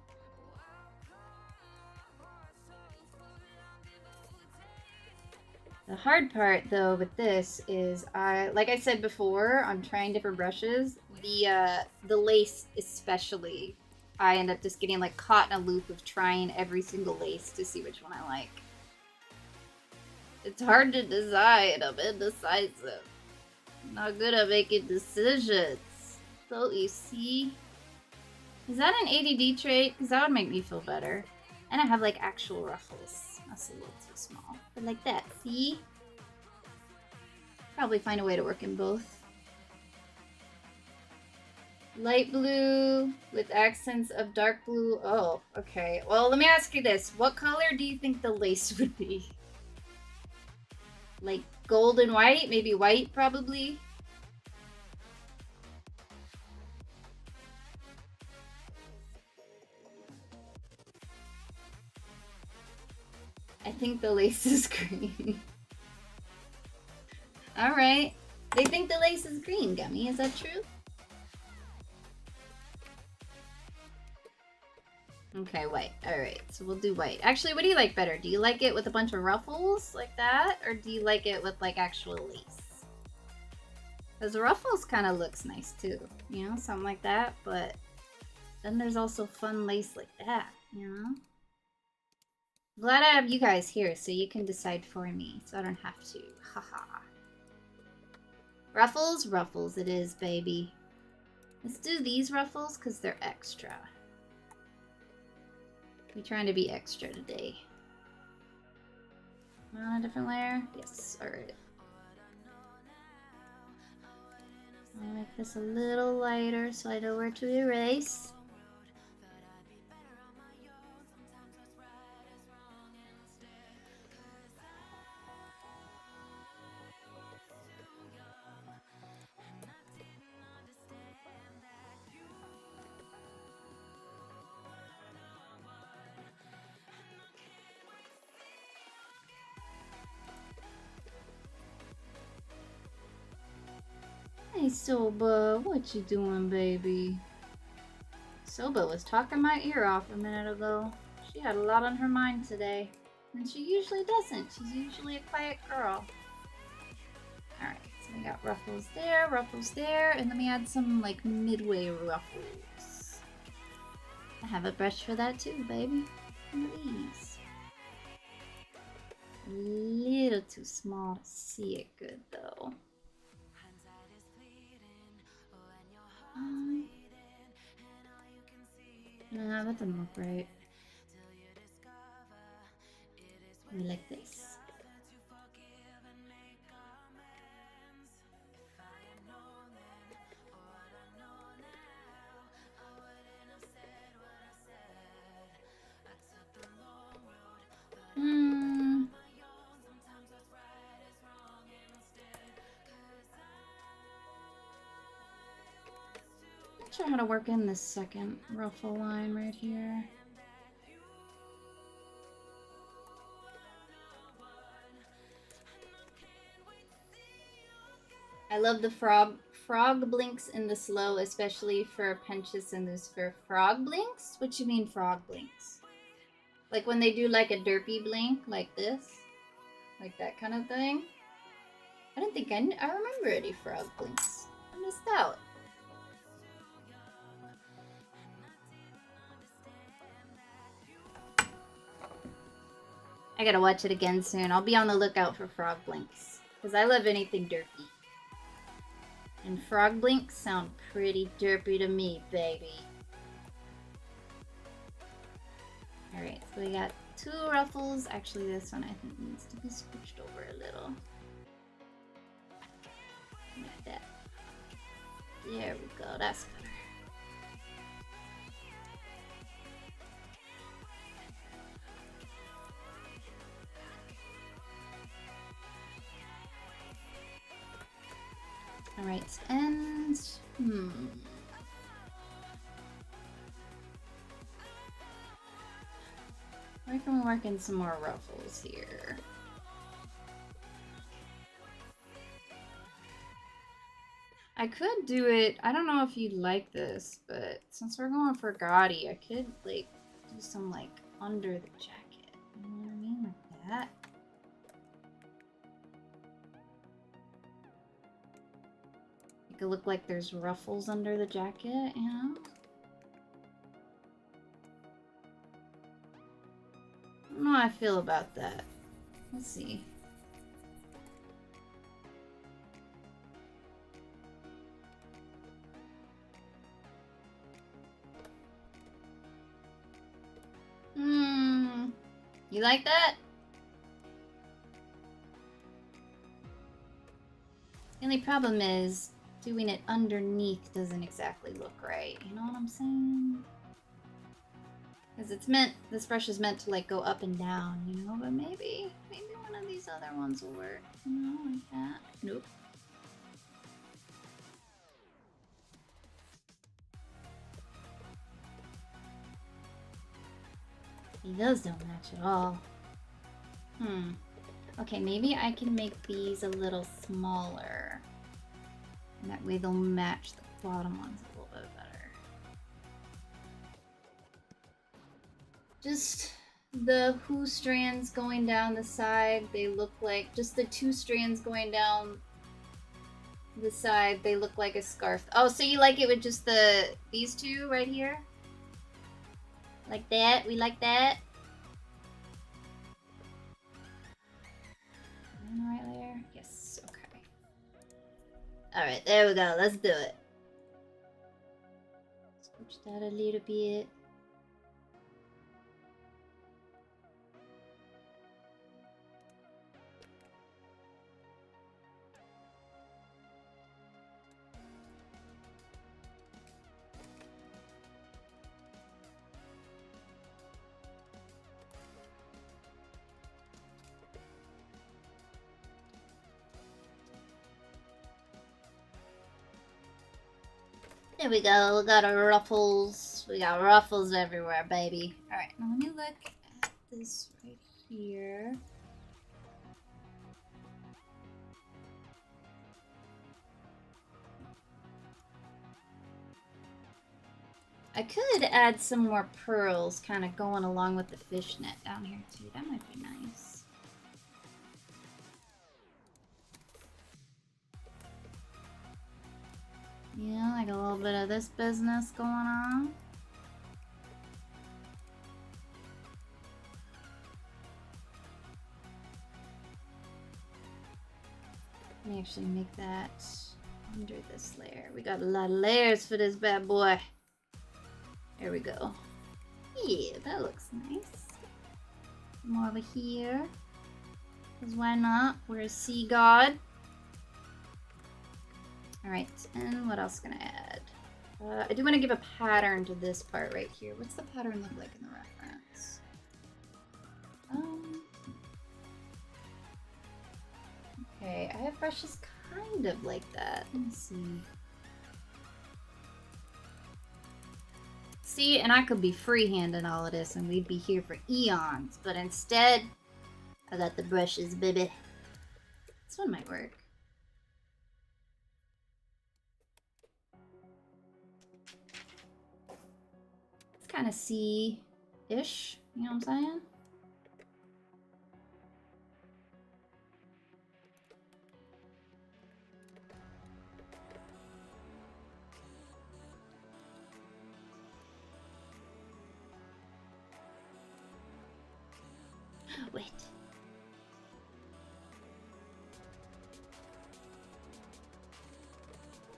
The hard part, though, with this is, like I said before, I'm trying different brushes. The lace especially, I end up just getting like caught in a loop of trying every single lace to see which one I like. It's hard to decide. I'm indecisive. I'm not good at making decisions. So you see, is that an ADD trait? Because that would make me feel better. And I have like actual ruffles. That's a little too small. But like that, see? Probably find a way to work in both. Light blue with accents of dark blue. Oh, okay. Well, let me ask you this. What color do you think the lace would be? Like gold and white? Maybe white, probably? I think the lace is green. Alright. They think the lace is green, Gummy. Is that true? Okay, white. Alright, so we'll do white. Actually, what do you like better? Do you like it with a bunch of ruffles like that? Or do you like it with like actual lace? Because the ruffles kind of looks nice too. You know, something like that. But then there's also fun lace like that, you know? Glad I have you guys here so you can decide for me. So I don't have to. Haha. Ruffles? Ruffles it is, baby. Let's do these ruffles because they're extra. We're trying to be extra today. Am I on a different layer? Yes, alright. I'll make this a little lighter so I know where to erase. Hey Soba, what you doing, baby? Soba was talking my ear off a minute ago. She had a lot on her mind today. And she usually doesn't. She's usually a quiet girl. Alright, so we got ruffles there, and let me add some like midway ruffles. I have a brush for that too, baby. One of these. A little too small to see it good though. Nah, that doesn't look right. We like this. Not sure how to work in this second ruffle line right here. I love the frog blinks in the slow, especially for Penchus and Lucifer. Frog blinks? What you mean frog blinks? Like when they do like a derpy blink like this? Like that kind of thing? I don't think I remember any frog blinks. I missed out. I gotta watch it again soon. I'll be on the lookout for frog blinks. Because I love anything derpy. And frog blinks sound pretty derpy to me, baby. Alright, so we got 2 ruffles. Actually, this one I think needs to be scooched over a little. Like that. There we go, that's better. Alright, and where can we work in some more ruffles here? I could do it, I don't know if you'd like this, but since we're going for gaudy, I could like do some like under the jacket. You know what I mean? Like that. It could look like there's ruffles under the jacket, you know? I don't know how I feel about that. Let's see. You like that? The only problem is doing it underneath doesn't exactly look right. You know what I'm saying? Because it's meant, this brush is meant to like go up and down, you know? But maybe one of these other ones will work. You know, like that. Nope. Those don't match at all. Okay, maybe I can make these a little smaller. And that way they'll match the bottom ones a little bit better. Just the who strands going down the side, they look like, just the 2 strands going down the side, they look like a scarf. Oh, so you like it with just these 2 right here? Like that? We like that? In the right layer? Yes, okay. Alright, there we go. Let's do it. Scooch that a little bit. There we go. We got our ruffles. We got ruffles everywhere, baby. Alright, now let me look at this right here. I could add some more pearls kind of going along with the fishnet down here too. That might be nice. Yeah, like a little bit of this business going on. Let me actually make that under this layer. We got a lot of layers for this bad boy. There we go. Yeah, that looks nice. More over here. Because why not? We're a sea god. Alright, and what else can I add? I do want to give a pattern to this part right here. What's the pattern look like in the reference? Okay, I have brushes kind of like that. Let me see. See, and I could be freehanding all of this and we'd be here for eons, but instead, I got the brushes, baby. This one might work. It's kind of sea-ish, you know what I'm saying? Wait.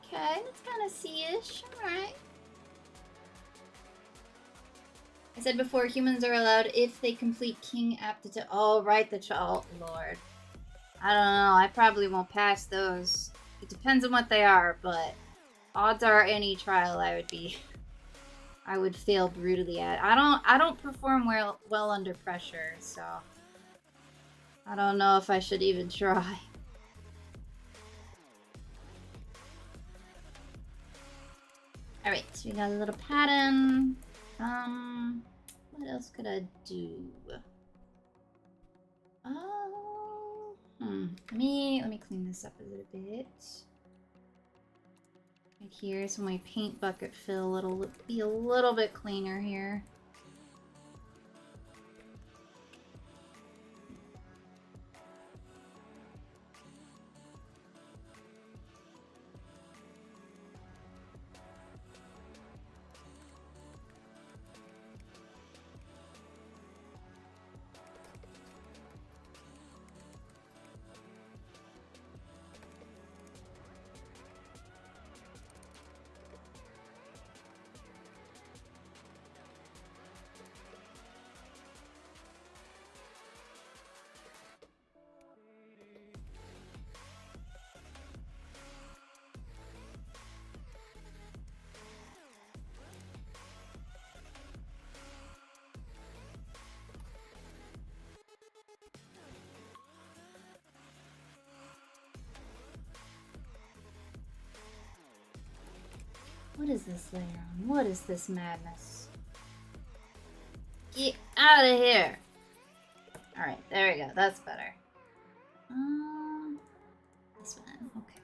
Okay, that's kind of sea-ish. Alright. I said before, humans are allowed if they complete King aptitude. Oh, right, oh, Lord. I don't know. I probably won't pass those. It depends on what they are, but odds are any trial I would fail brutally at. I don't perform well under pressure, so I don't know if I should even try. Alright, so we got a little pattern. What else could I do? Let me clean this up a little bit. Right here, so my paint bucket fill, it'll be a little bit cleaner here. What is this layer on? What is this madness? Get out of here! Alright, there we go. That's better. This one. Okay.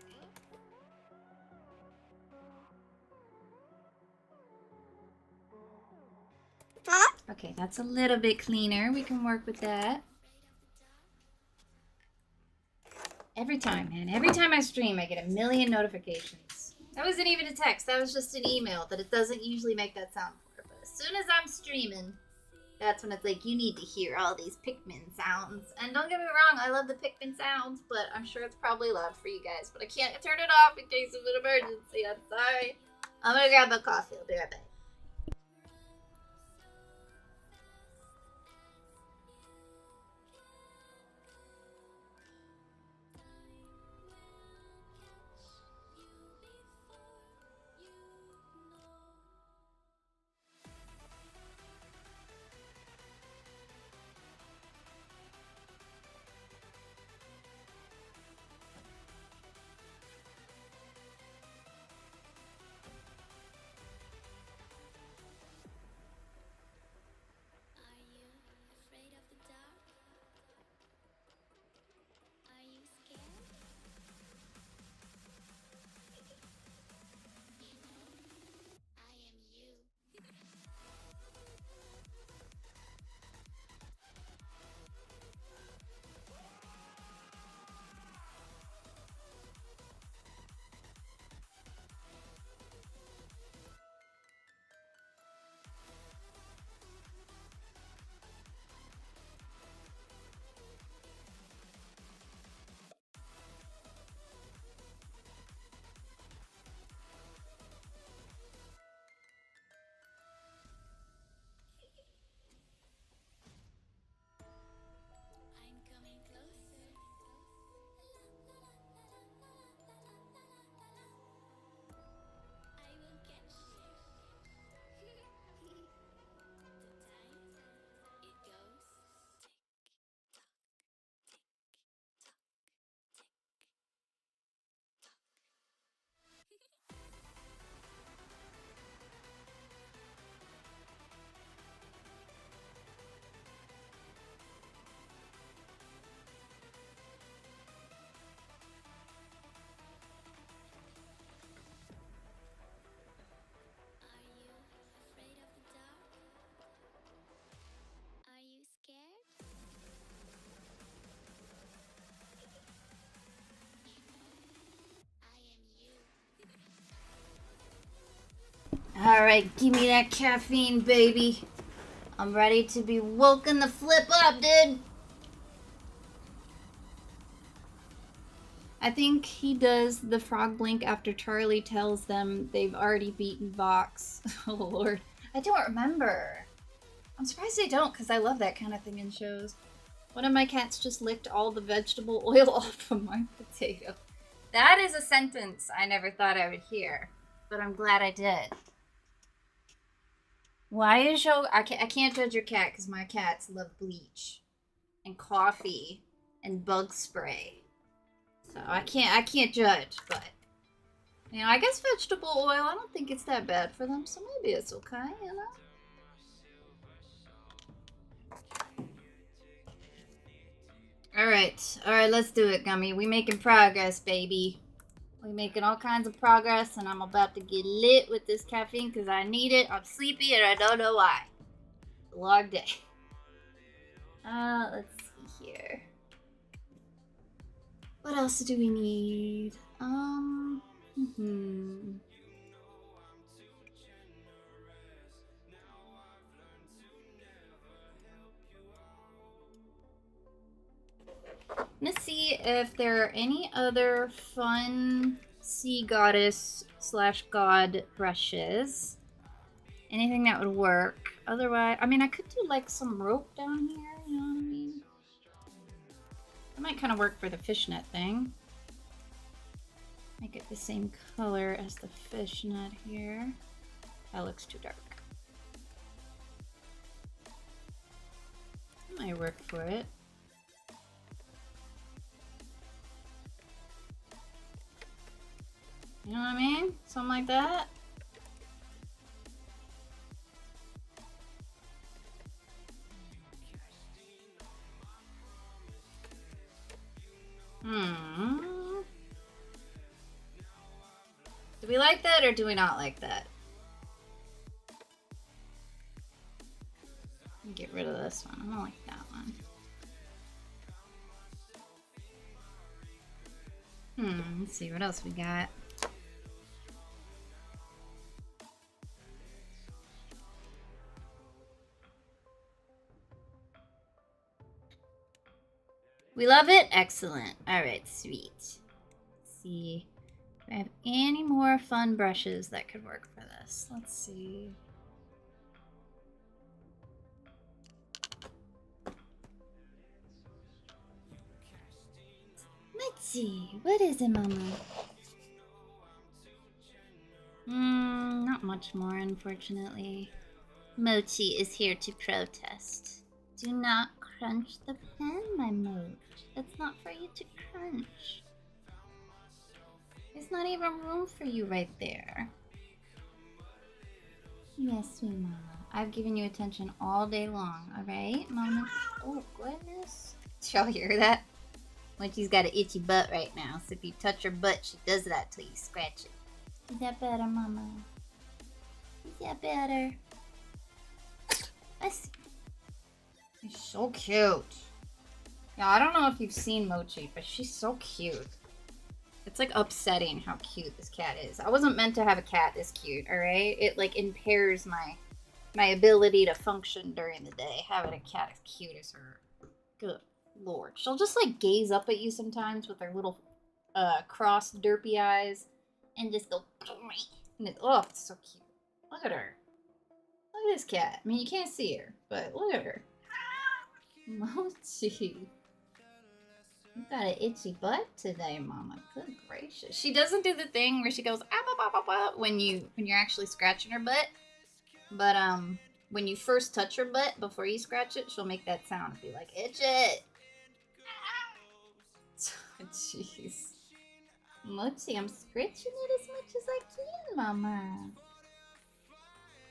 Okay, that's a little bit cleaner. We can work with that. Every time, man. Every time I stream, I get a million notifications. That wasn't even a text. That was just an email that it doesn't usually make that sound for. But as soon as I'm streaming, that's when it's like, you need to hear all these Pikmin sounds. And don't get me wrong, I love the Pikmin sounds, but I'm sure it's probably loud for you guys. But I can't turn it off in case of an emergency. I'm sorry. I'm gonna grab a coffee. I'll be right back. Alright, give me that caffeine, baby. I'm ready to be woken the flip up, dude. I think he does the frog blink after Charlie tells them they've already beaten Vox. Oh, Lord. I don't remember. I'm surprised they don't, because I love that kind of thing in shows. One of my cats just licked all the vegetable oil off of my potato. That is a sentence I never thought I would hear, but I'm glad I did. Why is your... I can't judge your cat, because my cats love bleach and coffee and bug spray. So I can't judge, but you know, I guess vegetable oil, I don't think it's that bad for them, so maybe it's okay, you know? Alright, let's do it, Gummy. We making progress, baby. We making all kinds of progress, and I'm about to get lit with this caffeine because I need it. I'm sleepy and I don't know why. It's a long day. Let's see here. What else do we need? Let's see if there are any other fun sea goddess / god brushes. Anything that would work. Otherwise, I mean, I could do like some rope down here, you know what I mean? That might kind of work for the fishnet thing. Make it the same color as the fishnet here. That looks too dark. That might work for it. You know what I mean? Something like that. Do we like that or do we not like that? Get rid of this one. I don't like that one. Let's see what else we got. We love it? Excellent. Alright, sweet. Let's see if I have any more fun brushes that could work for this. Let's see. Let's see. What is it, Mama? Not much more, unfortunately. Mochi is here to protest. Do not crunch the pen, my Mochi. It's not for you to crunch. There's not even room for you right there. Yes, sweet Mama. I've given you attention all day long, alright, Mama? Oh, goodness. Did y'all hear that? Mochi's got an itchy butt right now, so if you touch her butt, she does that till you scratch it. Is that better, Mama? Is that better? I see. She's so cute. Yeah, I don't know if you've seen Mochi, but she's so cute. It's like upsetting how cute this cat is. I wasn't meant to have a cat this cute, alright? It like impairs my ability to function during the day, having a cat as cute as her. Good Lord. She'll just like gaze up at you sometimes with her little crossed derpy eyes and just go and it's so cute. Look at her. Look at this cat. I mean, you can't see her, but look at her. Mochi. You got an itchy butt today, Mama. Good gracious. She doesn't do the thing where she goes when you're actually scratching her butt. But when you first touch her butt before you scratch it, she'll make that sound and be like, itch it. Jeez. Mochi, I'm scratching it as much as I can, Mama.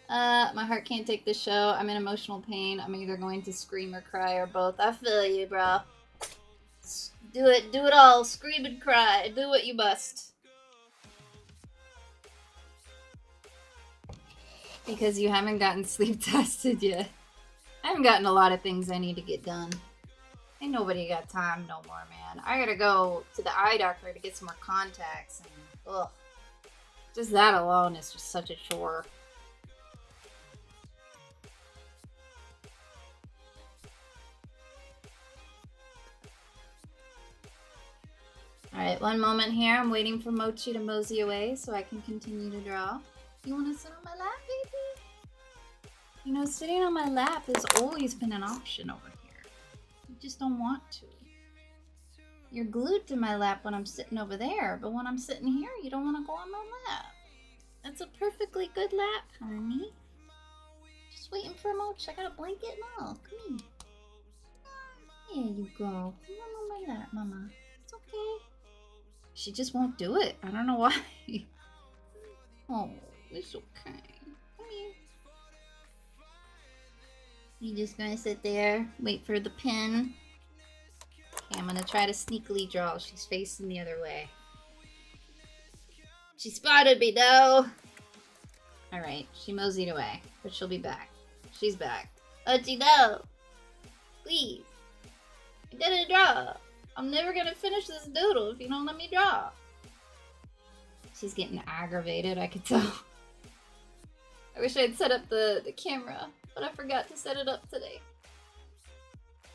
My heart can't take this show. I'm in emotional pain. I'm either going to scream or cry or both. I feel you, bro. Do it all. Scream and cry. Do what you must. Because you haven't gotten sleep tested yet. I haven't gotten a lot of things I need to get done. Ain't nobody got time no more, man. I gotta go to the eye doctor to get some more contacts. And, ugh. Just that alone is just such a chore. Alright, one moment here. I'm waiting for Mochi to mosey away so I can continue to draw. You want to sit on my lap, baby? You know, sitting on my lap has always been an option over here. You just don't want to. You're glued to my lap when I'm sitting over there, but when I'm sitting here, you don't want to go on my lap. That's a perfectly good lap, honey. Just waiting for a Mochi. I got a blanket and all. Come here. There you go. Come on my lap, mama. It's okay. She just won't do it. I don't know why. Oh, it's okay. Come here. You just gonna sit there, wait for the pin. Okay, I'm gonna try to sneakily draw. She's facing the other way. She spotted me though. Alright, she moseyed away, but she'll be back. She's back. Mochi, no! Please. I gotta draw. I'm never gonna finish this doodle if you don't let me draw. She's getting aggravated, I could tell. I wish I'd set up the camera, but I forgot to set it up today.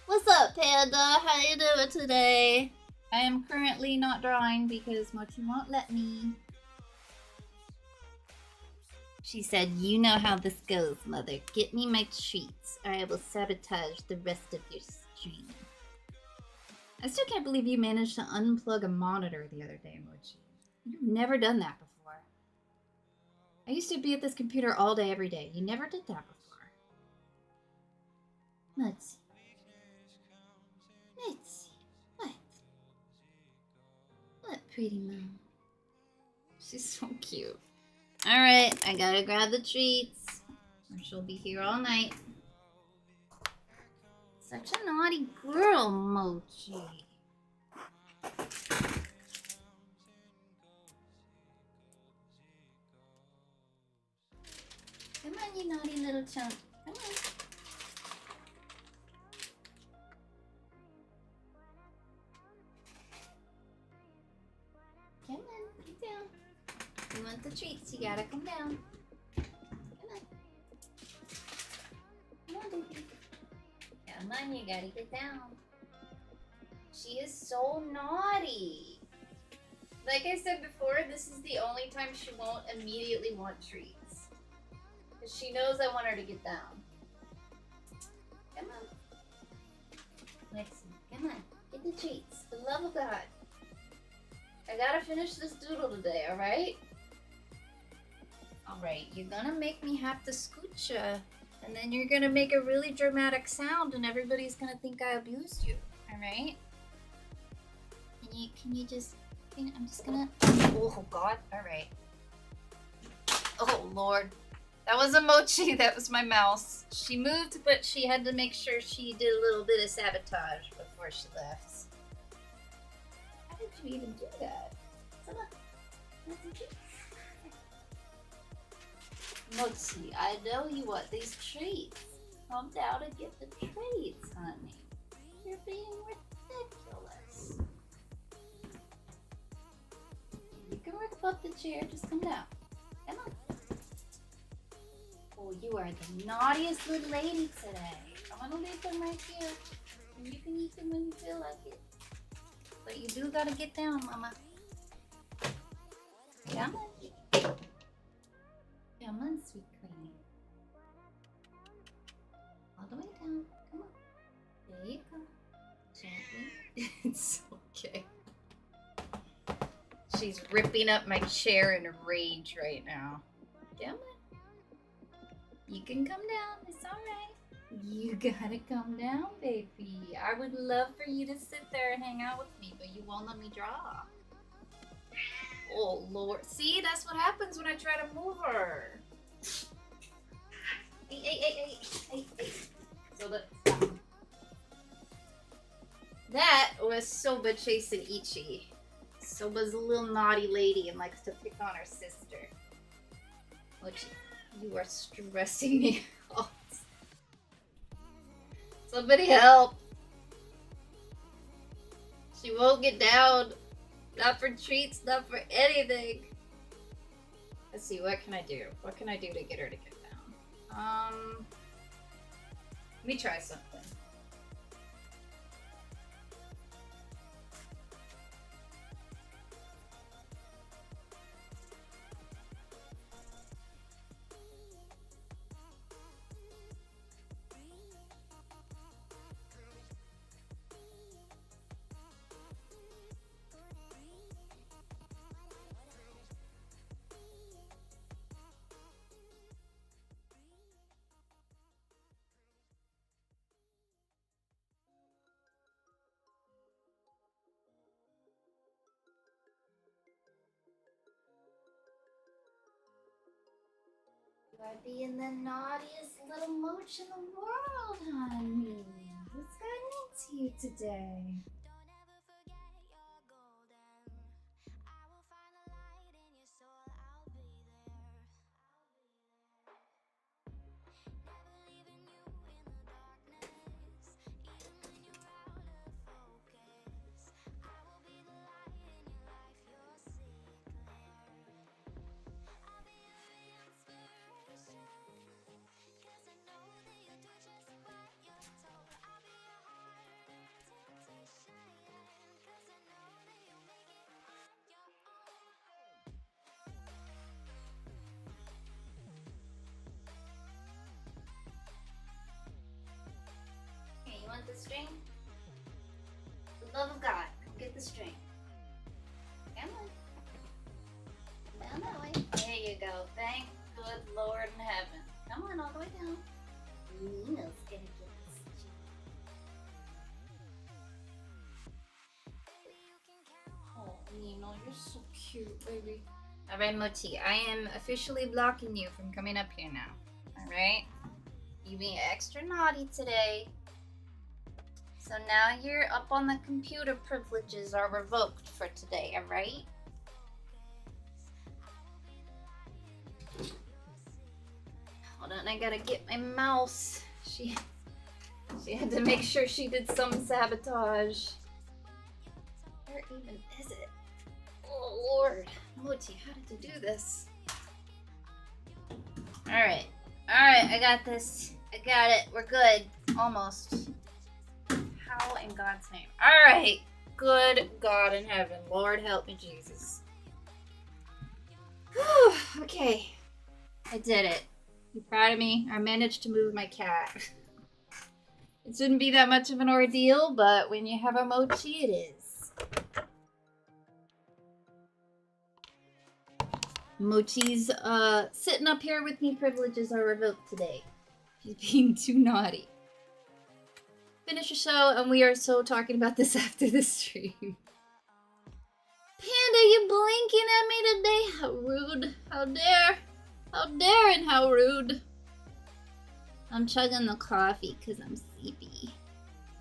What's up, Panda? How you doing today? I am currently not drawing because Mochi won't let me. She said, you know how this goes, mother. Get me my treats, or I will sabotage the rest of your stream. I still can't believe you managed to unplug a monitor the other day, Mochi. You've never done that before. I used to be at this computer all day, every day. You never did that before. Let's see. Let's see. What pretty mom? She's so cute. Alright, I gotta grab the treats, or she'll be here all night. Such a naughty girl, Mochi. Come on, you naughty little chunk. Come on. Come on, get down. You want the treats, you gotta come down. Come on. Come on, baby. Come on, you gotta get down. She is so naughty. Like I said before, this is the only time she won't immediately want treats. Because she knows I want her to get down. Come on. Lexi, come on. Get the treats. For the love of God. I gotta finish this doodle today, alright? Alright, you're gonna make me have to scooch ya. And then you're gonna make a really dramatic sound and everybody's gonna think I abused you. Alright? Can you just... I'm just gonna... Oh, God. Alright. Oh, Lord. That was a Mochi. That was my mouse. She moved, but she had to make sure she did a little bit of sabotage before she left. How did you even do that? Come on. Mochi, I know you want these treats. Come down and get the treats, honey. You're being ridiculous. You can rip up the chair, just come down. Come on. Oh, you are the naughtiest little lady today. I'm gonna leave them right here. And you can eat them when you feel like it. But you do gotta get down, Mama. Come on. Come on, sweet queen. All the way down. Come on. There you go. Gently. It's okay. She's ripping up my chair in a rage right now. Come on. You can come down. It's alright. You gotta come down, baby. I would love for you to sit there and hang out with me, but you won't let me draw. Oh, Lord. See, that's what happens when I try to move her. Hey. So that was Soba chasing Ichi. Soba's a little naughty lady and likes to pick on her sister. Which, you are stressing me out. Somebody help. She won't get down. Not for treats, not for anything. Let's see, what can I do? What can I do to get her to get down? Let me try something. are being the naughtiest little mooch in the world, honey. What's gotten into you today? Don't ever forget you're golden. I will find a light in your soul. I'll be there. Never leaving you in the darkness, even when you're out of focus. I will be the light in your life. You'll see it clear. I'll be your inspiration, 'cause I know that you'll do just what you're told. I'll be your hard-earned temptation, 'cause I know that you'll make it on your own. Here, you want the string? For the love of God, come get the string. Come on. Down that way. There you go. Thank good Lord in heaven. Come on, all the way down. Nina's gonna get this string. Oh, Nina, you're so cute, baby. Alright, Moti, I am officially blocking you from coming up here now. Alright? You being extra naughty today. So now you're up on the computer privileges are revoked for today, alright? Hold on, I gotta get my mouse. She had to make sure she did some sabotage. Where even is it? Oh Lord. Moti, how did you do this? Alright. Alright, I got this. I got it. We're good. Almost. How in God's name? Alright. Good God in heaven. Lord help me, Jesus. Whew. Okay. I did it. You proud of me? I managed to move my cat. It shouldn't be that much of an ordeal, but when you have a mochi, it is. Mochi's sitting up here with me privileges are revoked today. She's being too naughty. Finish your show, and we are so talking about this after the stream. Panda, you blinking at me today? How rude. How dare. How dare and how rude. I'm chugging the coffee because I'm sleepy.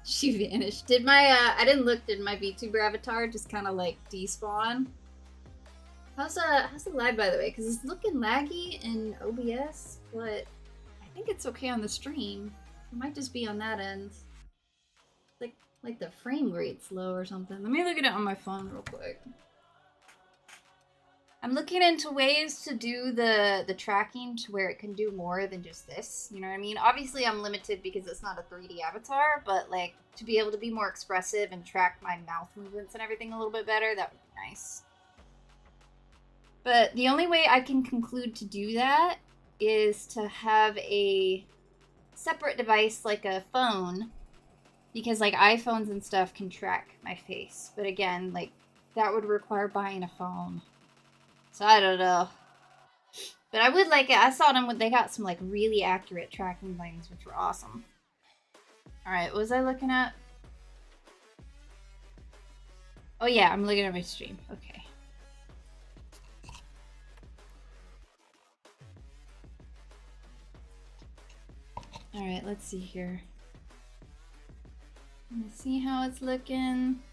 She vanished. Did my, I didn't look, did my VTuber avatar just kind of like despawn? How's the live, by the way? Because it's looking laggy in OBS, but I think it's okay on the stream. It might just be on that end. Like the frame rate's low or something. Let me look at it on my phone real quick. I'm looking into ways to do the tracking to where it can do more than just this. You know what I mean? Obviously, I'm limited because it's not a 3D avatar, but like to be able to be more expressive and track my mouth movements and everything a little bit better, that would be nice. But the only way I can conclude to do that is to have a separate device like a phone, because like iPhones and stuff can track my face. But again, like that would require buying a phone. So I don't know. But I would like it. I saw them when they got some like really accurate tracking things, which were awesome. Alright, what was I looking at? Oh yeah, I'm looking at my stream. Okay. Alright, let's see here. Let's see how it's looking.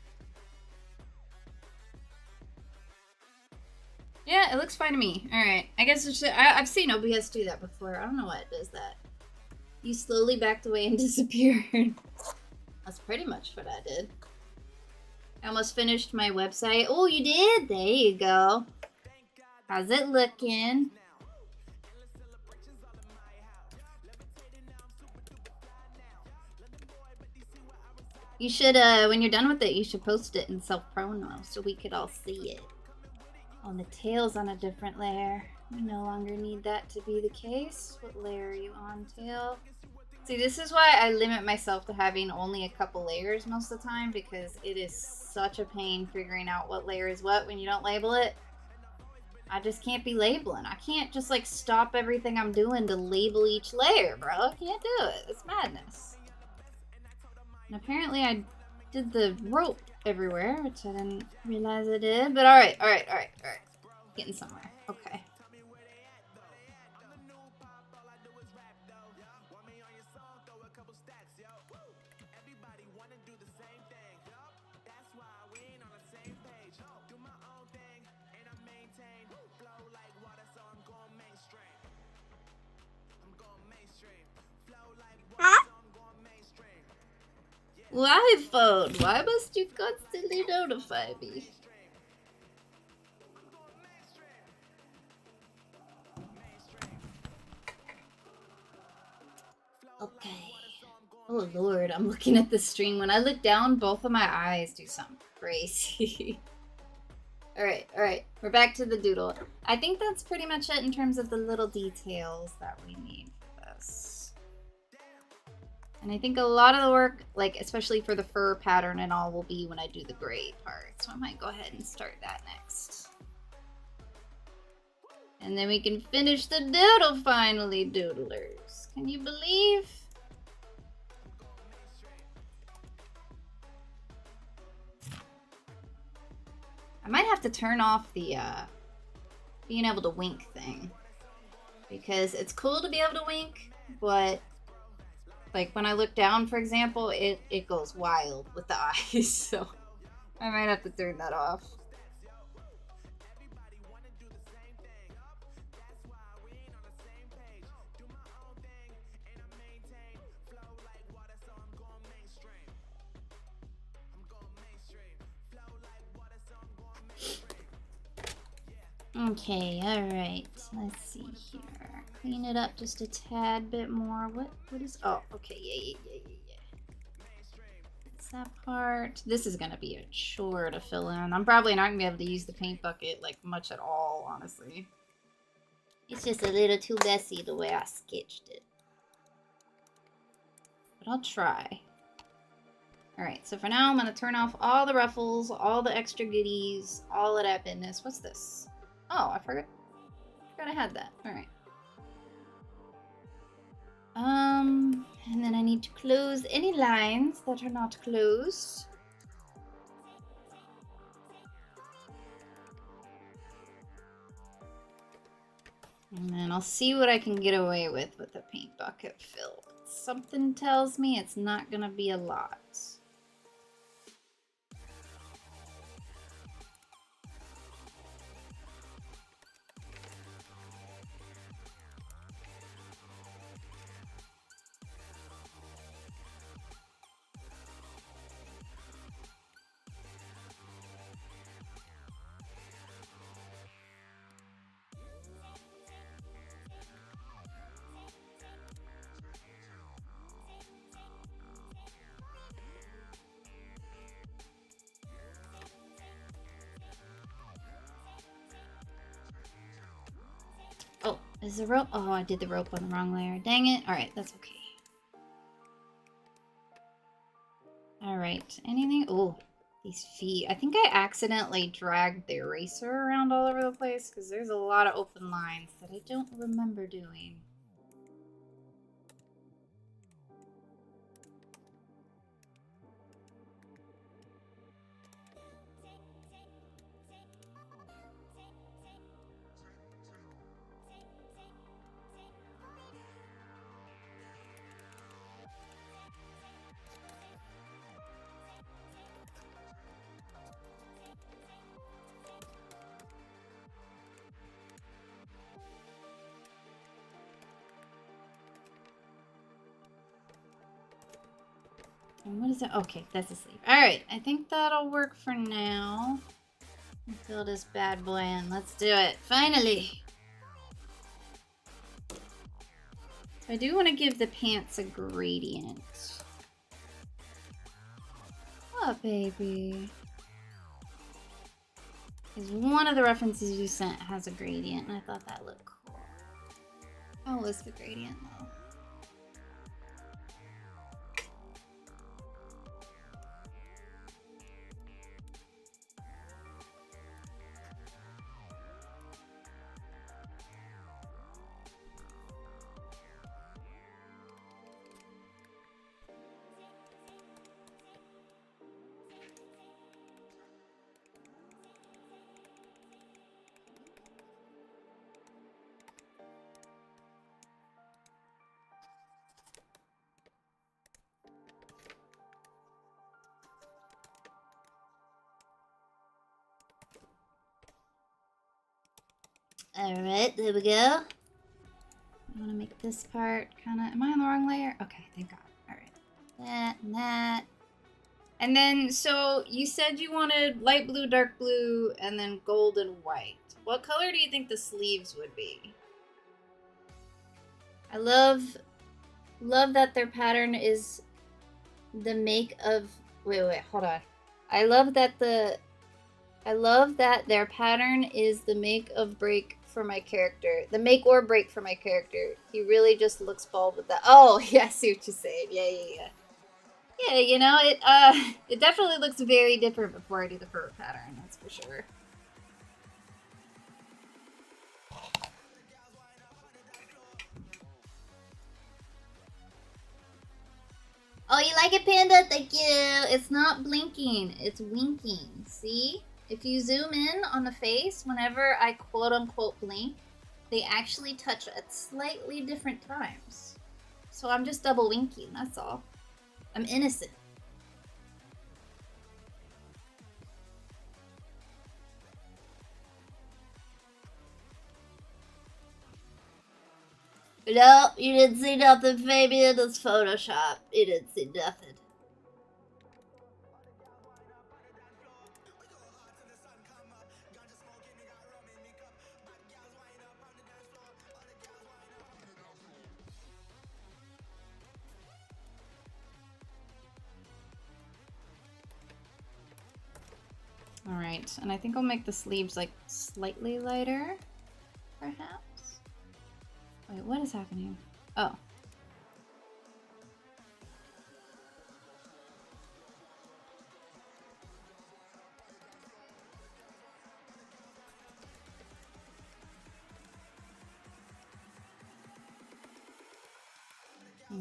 Yeah, it looks fine to me. Alright, I guess it's just, I've seen OBS do that before. I don't know why it does that. You slowly backed away and disappeared. That's pretty much what I did. I almost finished my website. Oh, you did? There you go. How's it looking? You should, when you're done with it, you should post it in self-promo so we could all see it. Oh, the tail's on a different layer. We no longer need that to be the case. What layer are you on, tail? See, this is why I limit myself to having only a couple layers most of the time, because it is such a pain figuring out what layer is what when you don't label it. I just can't be labeling. I can't just like stop everything I'm doing to label each layer, bro. I can't do it. It's madness. And apparently I did the rope everywhere, which I didn't realize I did. But alright. Getting somewhere. Okay. Why, phone? Why must you constantly notify me? Okay. Oh lord, I'm looking at the stream. When I look down, both of my eyes do something crazy. Alright. We're back to the doodle. I think that's pretty much it in terms of the little details that we need for this. And I think a lot of the work, like especially for the fur pattern and all, will be when I do the gray part. So I might go ahead and start that next. And then we can finish the doodle finally, doodlers. Can you believe? I might have to turn off the being able to wink thing. Because it's cool to be able to wink, but like when I look down, for example, it goes wild with the eyes. So I might have to turn that off. Okay, alright. Let's see here. Clean it up just a tad bit more. What is... Oh, okay, yeah. That's that part. This is gonna be a chore to fill in. I'm probably not gonna be able to use the paint bucket, like, much at all, honestly. It's just a little too messy the way I sketched it. But I'll try. Alright, so for now, I'm gonna turn off all the ruffles, all the extra goodies, all of that business. What's this? Oh, I forgot I had that. Alright. And then I need to close any lines that are not closed. And then I'll see what I can get away with the paint bucket fill. Something tells me it's not gonna be a lot. Oh, is the rope? Oh, I did the rope on the wrong layer. Dang it. Alright, that's okay. Alright, anything? Oh, these feet. I think I accidentally dragged the eraser around all over the place because there's a lot of open lines that I don't remember doing. And what is that? Okay, that's asleep. Alright, I think that'll work for now. Fill this bad boy in. Let's do it. Finally! So I do want to give the pants a gradient. Oh, baby. Because one of the references you sent has a gradient, and I thought that looked cool. How was the gradient, though? Alright, there we go. I want to make this part kind of... Am I on the wrong layer? Okay, thank God. Alright. That and that. And then, so you said you wanted light blue, dark blue, and then gold and white. What color do you think the sleeves would be? I love that their pattern is the make of... Wait, hold on. I love that their pattern is the make of break for my character. The make or break for my character. He really just looks bald with that. Oh, yeah, I see what you're saying. Yeah. Yeah, you know, it definitely looks very different before I do the fur pattern, that's for sure. Oh, you like it, Panda? Thank you. It's not blinking, it's winking. See? If you zoom in on the face, whenever I quote-unquote blink, they actually touch at slightly different times. So I'm just double winking, that's all. I'm innocent. No, you didn't see nothing, Fabian. It's Photoshop. You didn't see nothing. Alright, and I think I'll make the sleeves like slightly lighter, perhaps? Wait, what is happening? Oh.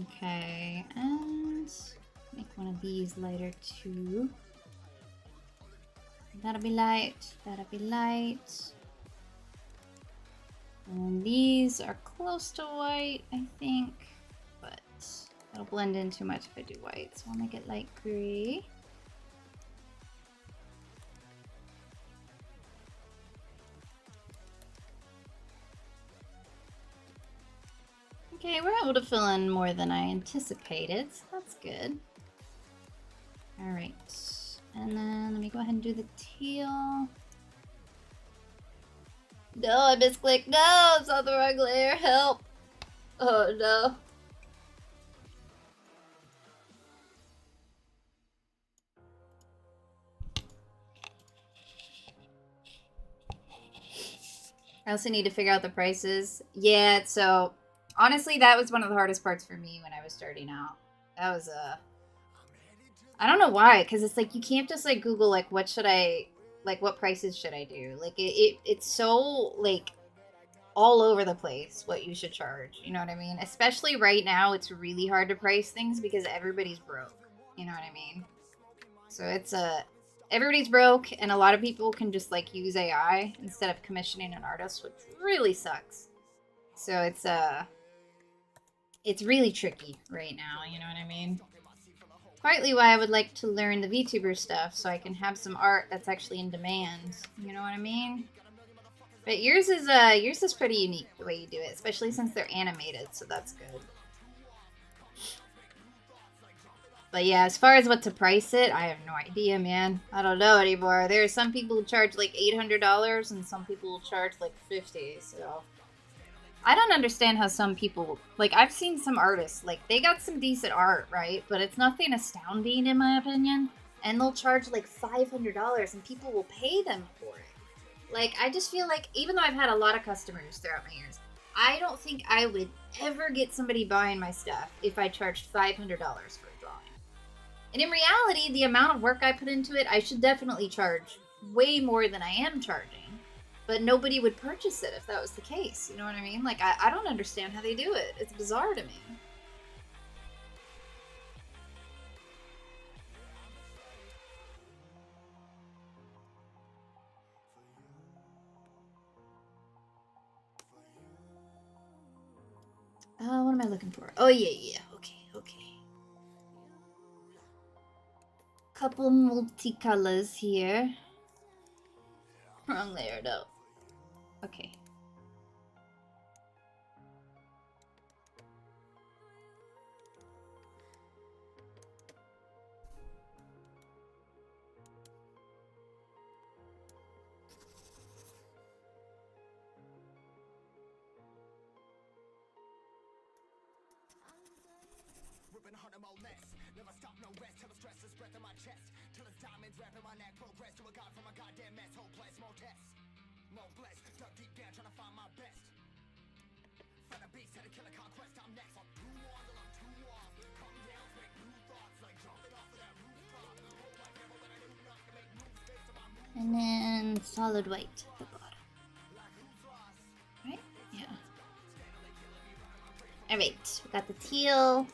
Okay, and make one of these lighter too. That'll be light, that'll be light. And these are close to white, I think, but it'll blend in too much if I do white, so I'll make it light gray. Okay, we're able to fill in more than I anticipated, so that's good. Alright, and then let me go ahead and do the teal. No, I misclicked. No, it's on the wrong layer. Help. Oh, no. I also need to figure out the prices. Yeah, so honestly, that was one of the hardest parts for me when I was starting out. That was I don't know why, because it's like you can't just like Google like what should I, like what prices should I do? Like it's so like all over the place what you should charge. You know what I mean? Especially right now, it's really hard to price things because everybody's broke. You know what I mean? So it's everybody's broke, and a lot of people can just like use AI instead of commissioning an artist, which really sucks. So it's really tricky right now. You know what I mean? Partly why I would like to learn the VTuber stuff so I can have some art that's actually in demand. You know what I mean? But yours is pretty unique the way you do it, especially since they're animated, so that's good. But yeah, as far as what to price it, I have no idea, man. I don't know anymore. There are some people who charge like $800 and some people will charge like $50, so I don't understand how some people, like I've seen some artists, like they got some decent art, right? But it's nothing astounding in my opinion, and they'll charge like $500 and people will pay them for it. Like, I just feel like, even though I've had a lot of customers throughout my years, I don't think I would ever get somebody buying my stuff if I charged $500 for a drawing. And in reality, the amount of work I put into it, I should definitely charge way more than I am charging. But nobody would purchase it if that was the case. You know what I mean? Like, I don't understand how they do it. It's bizarre to me. What am I looking for? Oh, yeah. Okay. Couple multicolors here. Wrong layer, though. Okay. And then solid white at the bottom. Right? Yeah. Alright, we got the teal.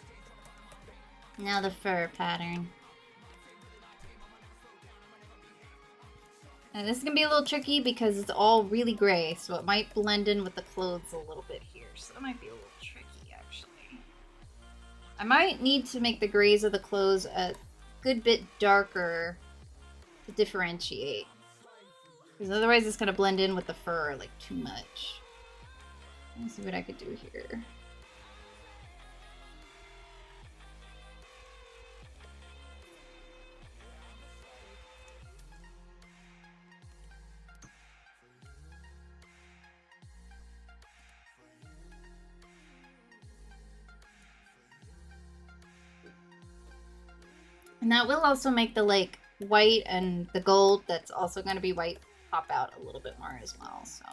Now the fur pattern. And this is gonna be a little tricky because it's all really gray, so it might blend in with the clothes a little bit here. So that might be a little tricky, actually. I might need to make the grays of the clothes a good bit darker to differentiate. Because otherwise it's gonna blend in with the fur like too much. Let me see what I could do here. And that will also make the like white and the gold that's also going to be white pop out a little bit more as well. So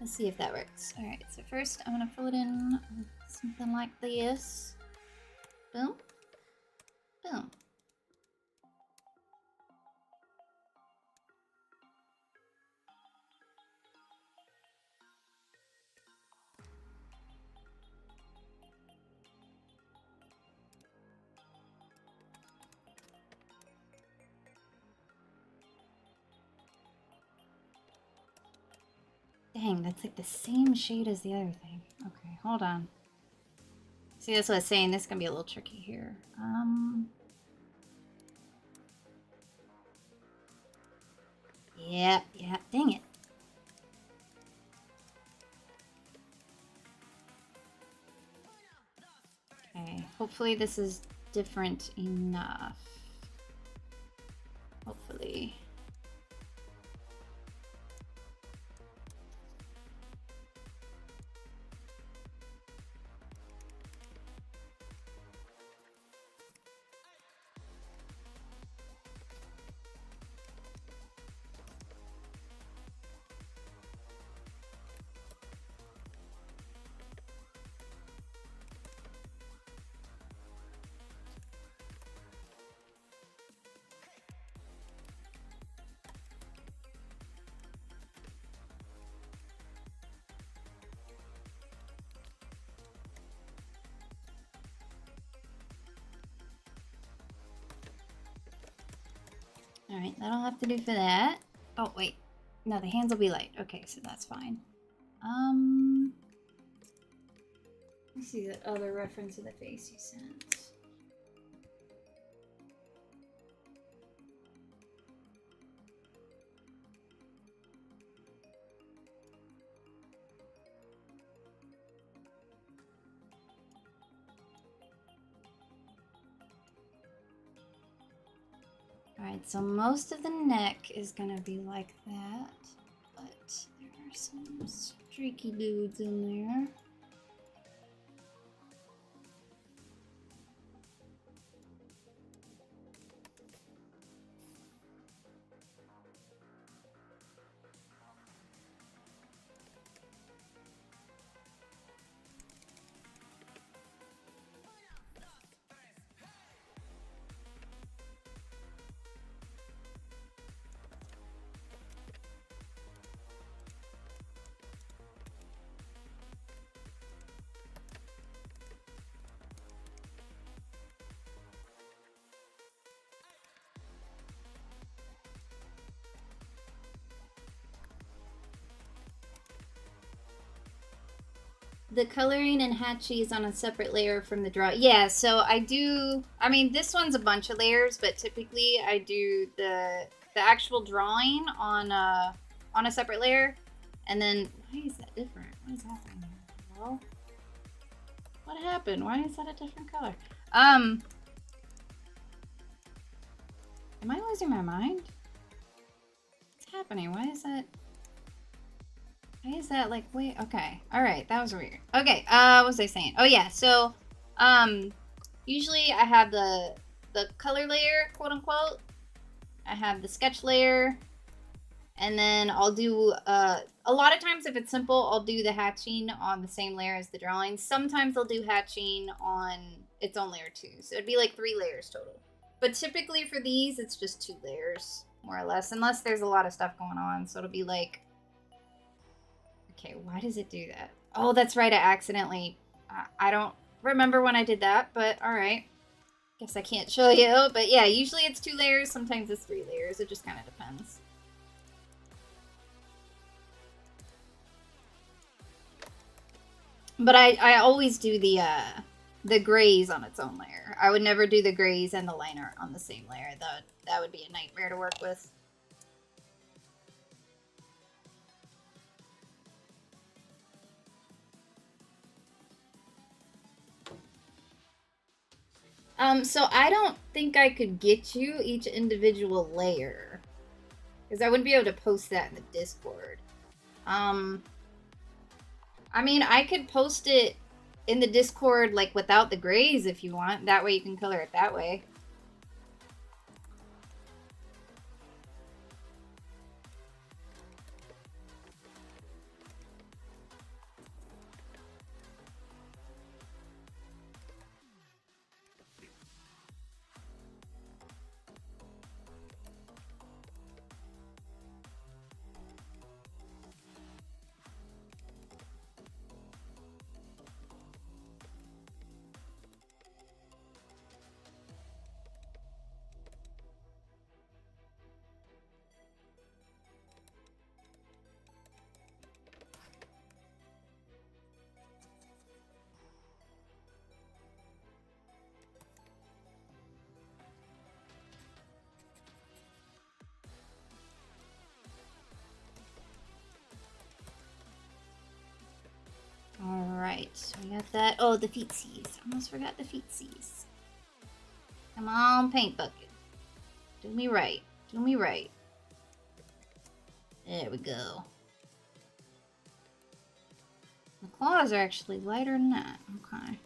let's see if that works. All right, so first I'm going to fill it in with something like this. Boom. Boom. Dang, that's like the same shade as the other thing. Okay, hold on. See, that's what I was saying. This is gonna be a little tricky here. Yeah, dang it. Okay, hopefully this is different enough. Hopefully. Alright, that'll have to do for that. Oh, wait. No, the hands will be light. Okay, so that's fine. Let's see the other reference of the face you sent. Alright, so most of the neck is gonna be like that, but there are some streaky dudes in there. The coloring and hatchie is on a separate layer from the draw. Yeah, so I mean, this one's a bunch of layers, but typically I do the actual drawing on a separate layer. And then, why is that different? What is happening here? Well, what happened? Why is that a different color? Am I losing my mind? What's happening? Why is that like, wait, okay. All right, that was weird. Okay, what was I saying? Oh yeah, so, Usually I have the color layer, quote unquote. I have the sketch layer, and then I'll do, a lot of times if it's simple, I'll do the hatching on the same layer as the drawing. Sometimes I'll do hatching on its own layer too. So it'd be like 3 layers total. But typically for these, it's just 2 layers, more or less, unless there's a lot of stuff going on. So it'll be like, okay, why does it do that? Oh, that's right, I accidentally, I don't remember when I did that, but all right. Guess I can't show you, but yeah, usually it's 2 layers, sometimes it's 3 layers. It just kind of depends. But I always do the grays on its own layer. I would never do the grays and the liner on the same layer. That would be a nightmare to work with. So I don't think I could get you each individual layer, because I wouldn't be able to post that in the Discord. I mean, I could post it in the Discord, like, without the grays if you want. That way you can color it that way. Alright, so we got that. Oh, the feetsies. Almost forgot the feetsies. Come on, paint bucket. Do me right. Do me right. There we go. The claws are actually lighter than that. Okay.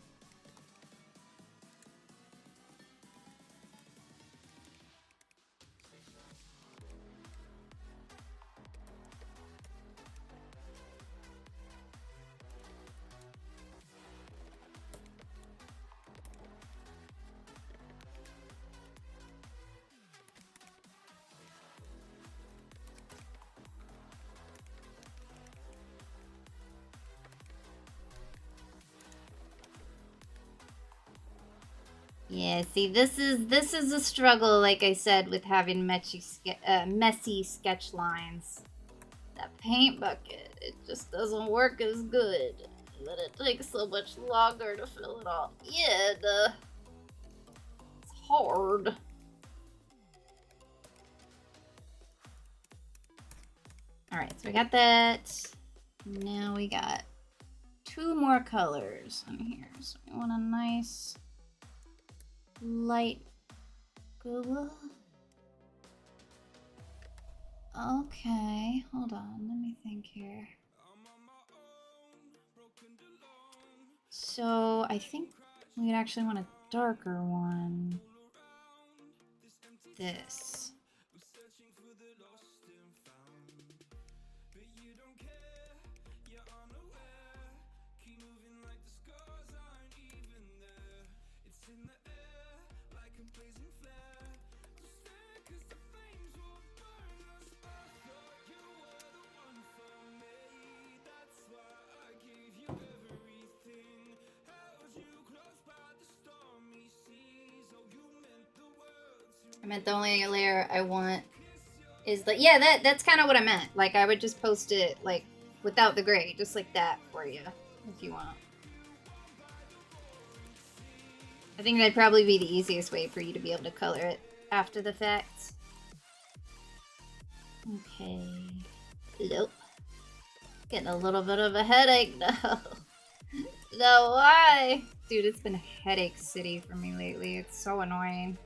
Yeah, see, this is a struggle, like I said, with having messy sketch lines. That paint bucket, it just doesn't work as good. And then it takes so much longer to fill it all in. It's hard. Alright, so we got that. Now we got 2 more colors in here. So we want a nice light gold. Okay, hold on, let me think here. So I think we'd actually want a darker one. This. I meant the only layer I want is the, yeah, that's kind of what I meant. Like, I would just post it, like, without the gray, just like that for you, if you want. I think that'd probably be the easiest way for you to be able to color it after the fact. Okay. Nope. Getting a little bit of a headache now. No, why? Dude, it's been headache city for me lately. It's so annoying.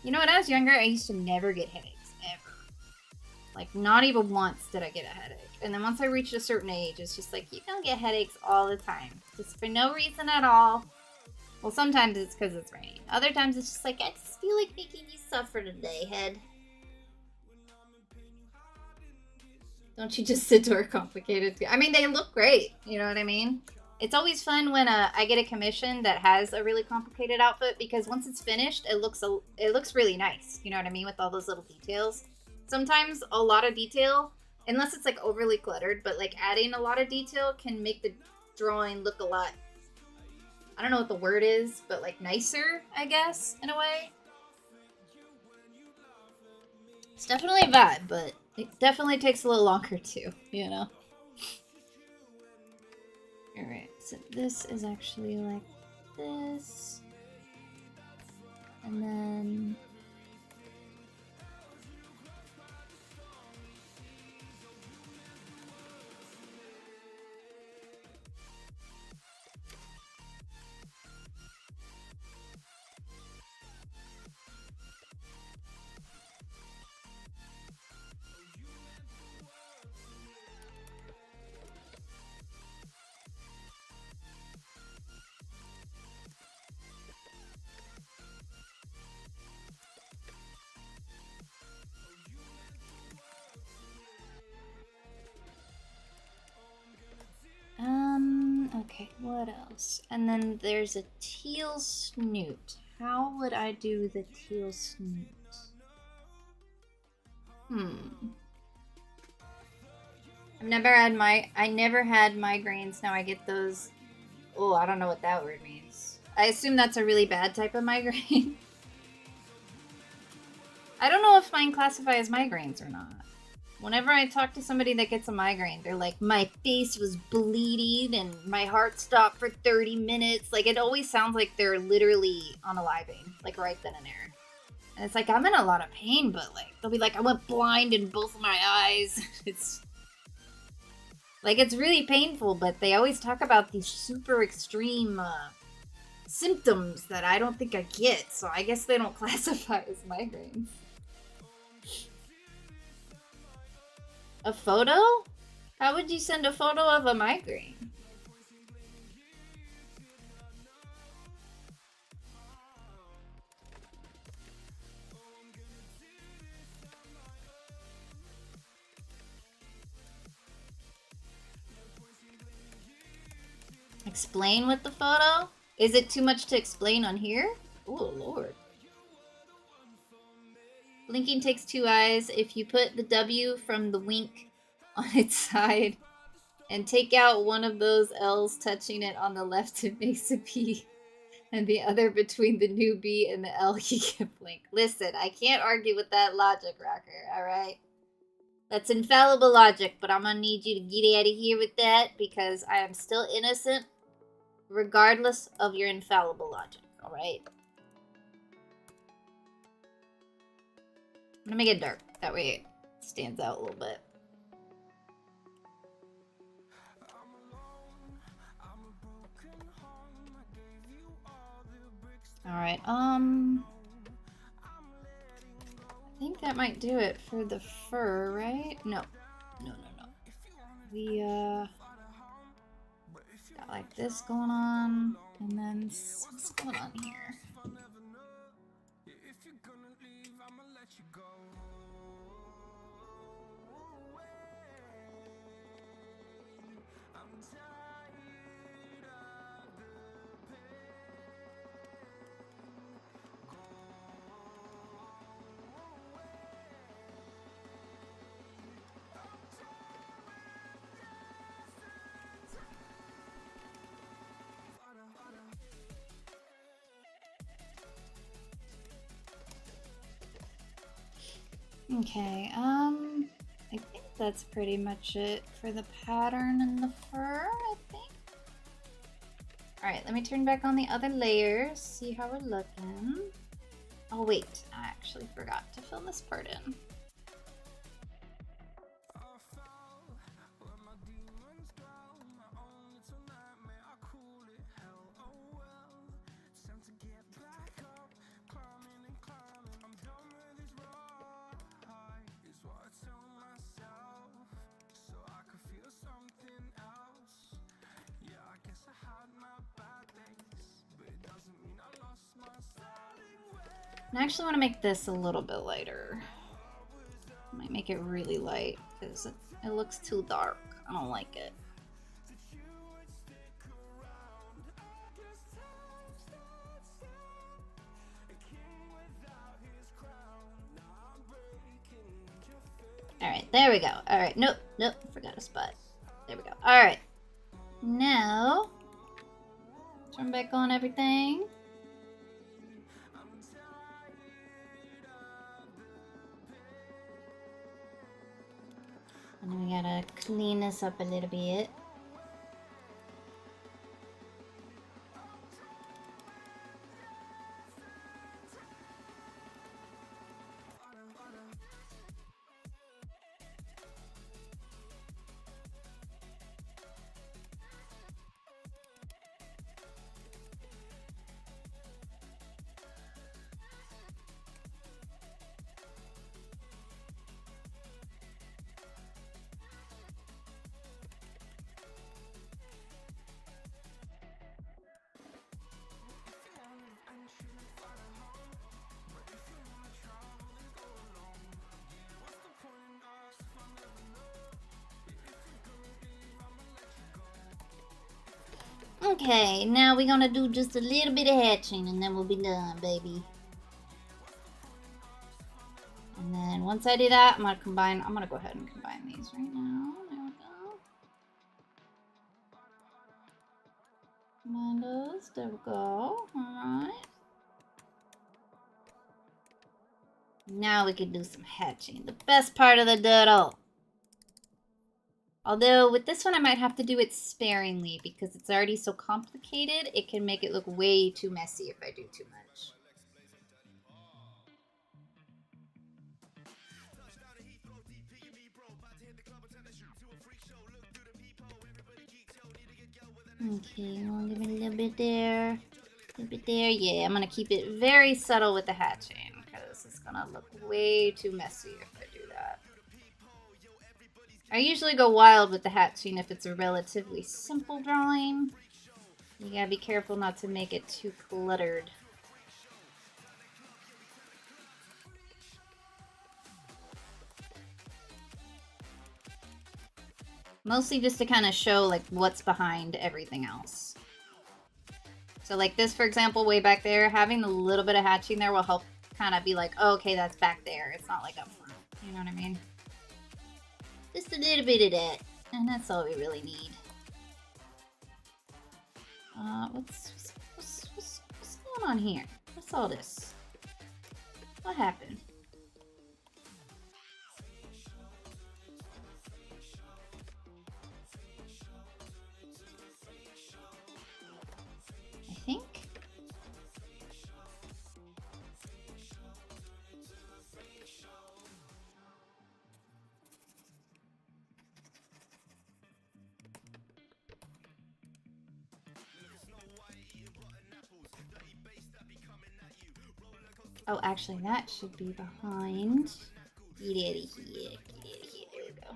You know, when I was younger, I used to never get headaches, ever. Like, not even once did I get a headache. And then once I reached a certain age, it's just like, you don't get headaches all the time. Just for no reason at all. Well, sometimes it's because it's raining. Other times it's just like, I just feel like making you suffer today, head. Don't you just adore complicated? I mean, they look great. You know what I mean? It's always fun when I get a commission that has a really complicated outfit because once it's finished, it looks really nice. You know what I mean? With all those little details. Sometimes a lot of detail, unless it's like overly cluttered, but like adding a lot of detail can make the drawing look a lot, I don't know what the word is, but like nicer, I guess, in a way. It's definitely a vibe, but it definitely takes a little longer too, you know? Alright, so this is actually like this. And then... okay, what else? And then there's a teal snoot. How would I do the teal snoot? I never had migraines. Now I get those. Oh, I don't know what that word means. I assume that's a really bad type of migraine. I don't know if mine classify as migraines or not. Whenever I talk to somebody that gets a migraine, they're like, my face was bleeding and my heart stopped for 30 minutes. Like, it always sounds like they're literally unaliving, like right then and there. And it's like, I'm in a lot of pain, but like, they'll be like, I went blind in both of my eyes. It's like, it's really painful, but they always talk about these super extreme symptoms that I don't think I get. So I guess they don't classify as migraines. A photo? How would you send a photo of a migraine? Explain with the photo? Is it too much to explain on here? Oh, Lord. Blinking takes 2 eyes. If you put the W from the wink on its side and take out one of those L's touching it on the left, it makes a P. And the other between the new B and the L, you get blink. Listen, I can't argue with that logic, Rocker, alright? That's infallible logic, but I'm gonna need you to get out of here with that because I am still innocent regardless of your infallible logic, alright? I'm gonna make it dark. That way it stands out a little bit. Alright, I think that might do it for the fur, right? No. No. We, got like this going on, and then what's going on here? Okay, I think that's pretty much it for the pattern and the fur, I think. Alright, let me turn back on the other layers, see how we're looking. Oh wait, I actually forgot to fill this part in. I actually want to make this a little bit lighter. I might make it really light because it looks too dark. I don't like it. Alright, there we go. Alright, nope, forgot a spot. There we go. Alright. Now, turn back on everything. And then we gotta clean this up a little bit. Okay, now we're gonna do just a little bit of hatching and then we'll be done, baby. And then once I do that, I'm gonna go ahead and combine these right now. There we go. Combine those, there we go. Alright. Now we can do some hatching. The best part of the doodle. Although with this one I might have to do it sparingly because it's already so complicated, it can make it look way too messy if I do too much. Okay, I'll give it a little bit there. A little bit there. Yeah, I'm going to keep it very subtle with the hatching because it's going to look way too messy if I do that. I usually go wild with the hatching if it's a relatively simple drawing. You gotta be careful not to make it too cluttered. Mostly just to kind of show like what's behind everything else. So like this, for example, way back there, having a little bit of hatching there will help kind of be like, oh, okay, that's back there. It's not like up front. You know what I mean? Just a little bit of that, and that's all we really need. What's going on here? What's all this? What happened? I think. Oh, actually, that should be behind. Get out of here. Get out of here. There we go.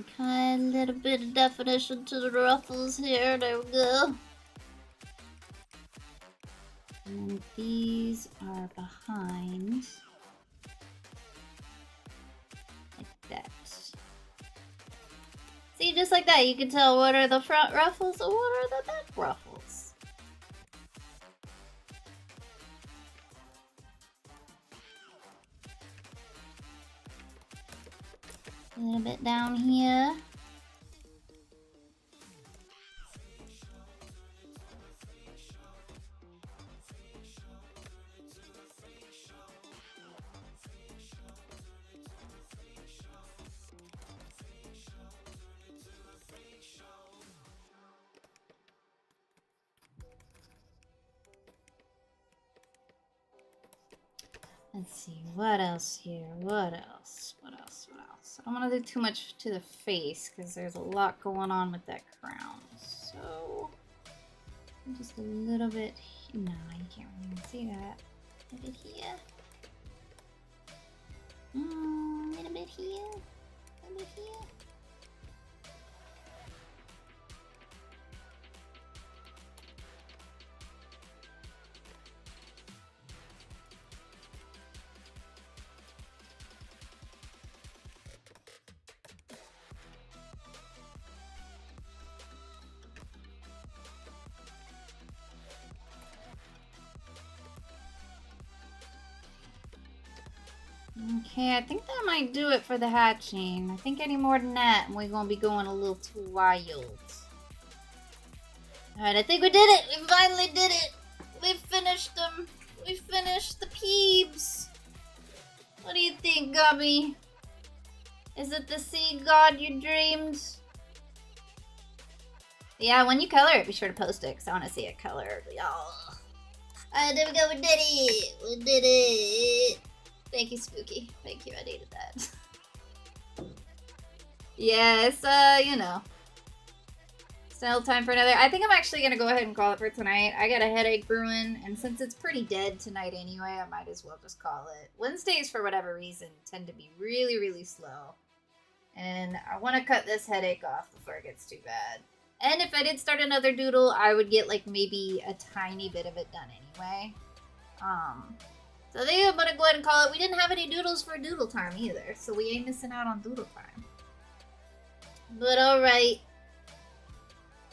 Okay, a little bit of definition to the ruffles here. There we go. And then these are behind. Like that. See, just like that, you can tell what are the front ruffles and what are the back ruffles. A little bit down here. Let's see, what else here? What else? What else? What else? I don't want to do too much to the face because there's a lot going on with that crown. So, just a little bit No, you can't really see that. A bit here. A little bit here. A bit here. Okay, I think that might do it for the hatching. I think any more than that, and we're gonna be going a little too wild. Alright, I think we did it! We finally did it! We finished them! We finished the peebs! What do you think, Gummy? Is it the sea god you dreamed? Yeah, when you color it, be sure to post it, because I want to see it colored, y'all. Alright, there we go, we did it! We did it! Thank you, Spooky. Thank you, I needed that. Yes, you know. Still time for another. I think I'm actually gonna go ahead and call it for tonight. I got a headache brewing, and since it's pretty dead tonight anyway, I might as well just call it. Wednesdays, for whatever reason, tend to be really, really slow. And I want to cut this headache off before it gets too bad. And if I did start another doodle, I would get like maybe a tiny bit of it done anyway. So I think I'm gonna go ahead and call it. We didn't have any doodles for doodle time either, so we ain't missing out on doodle time. But alright.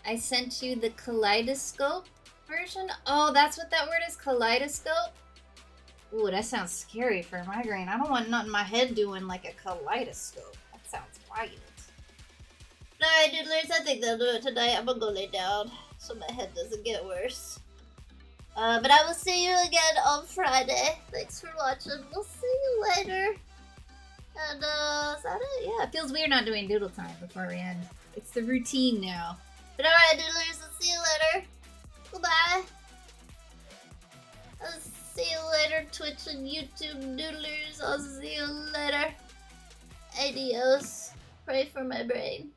I sent you the kaleidoscope version. Oh, that's what that word is, kaleidoscope? Ooh, that sounds scary for a migraine. I don't want nothing in my head doing like a kaleidoscope. That sounds wild. Alright, doodlers, I think they'll do it tonight. I'm gonna go lay down so my head doesn't get worse. But I will see you again on Friday. Thanks for watching. We'll see you later. And, is that it? Yeah, it feels weird not doing doodle time before we end. It's the routine now. But alright, doodlers, I'll see you later. Goodbye. I'll see you later, Twitch and YouTube doodlers. I'll see you later. Adios. Pray for my brain.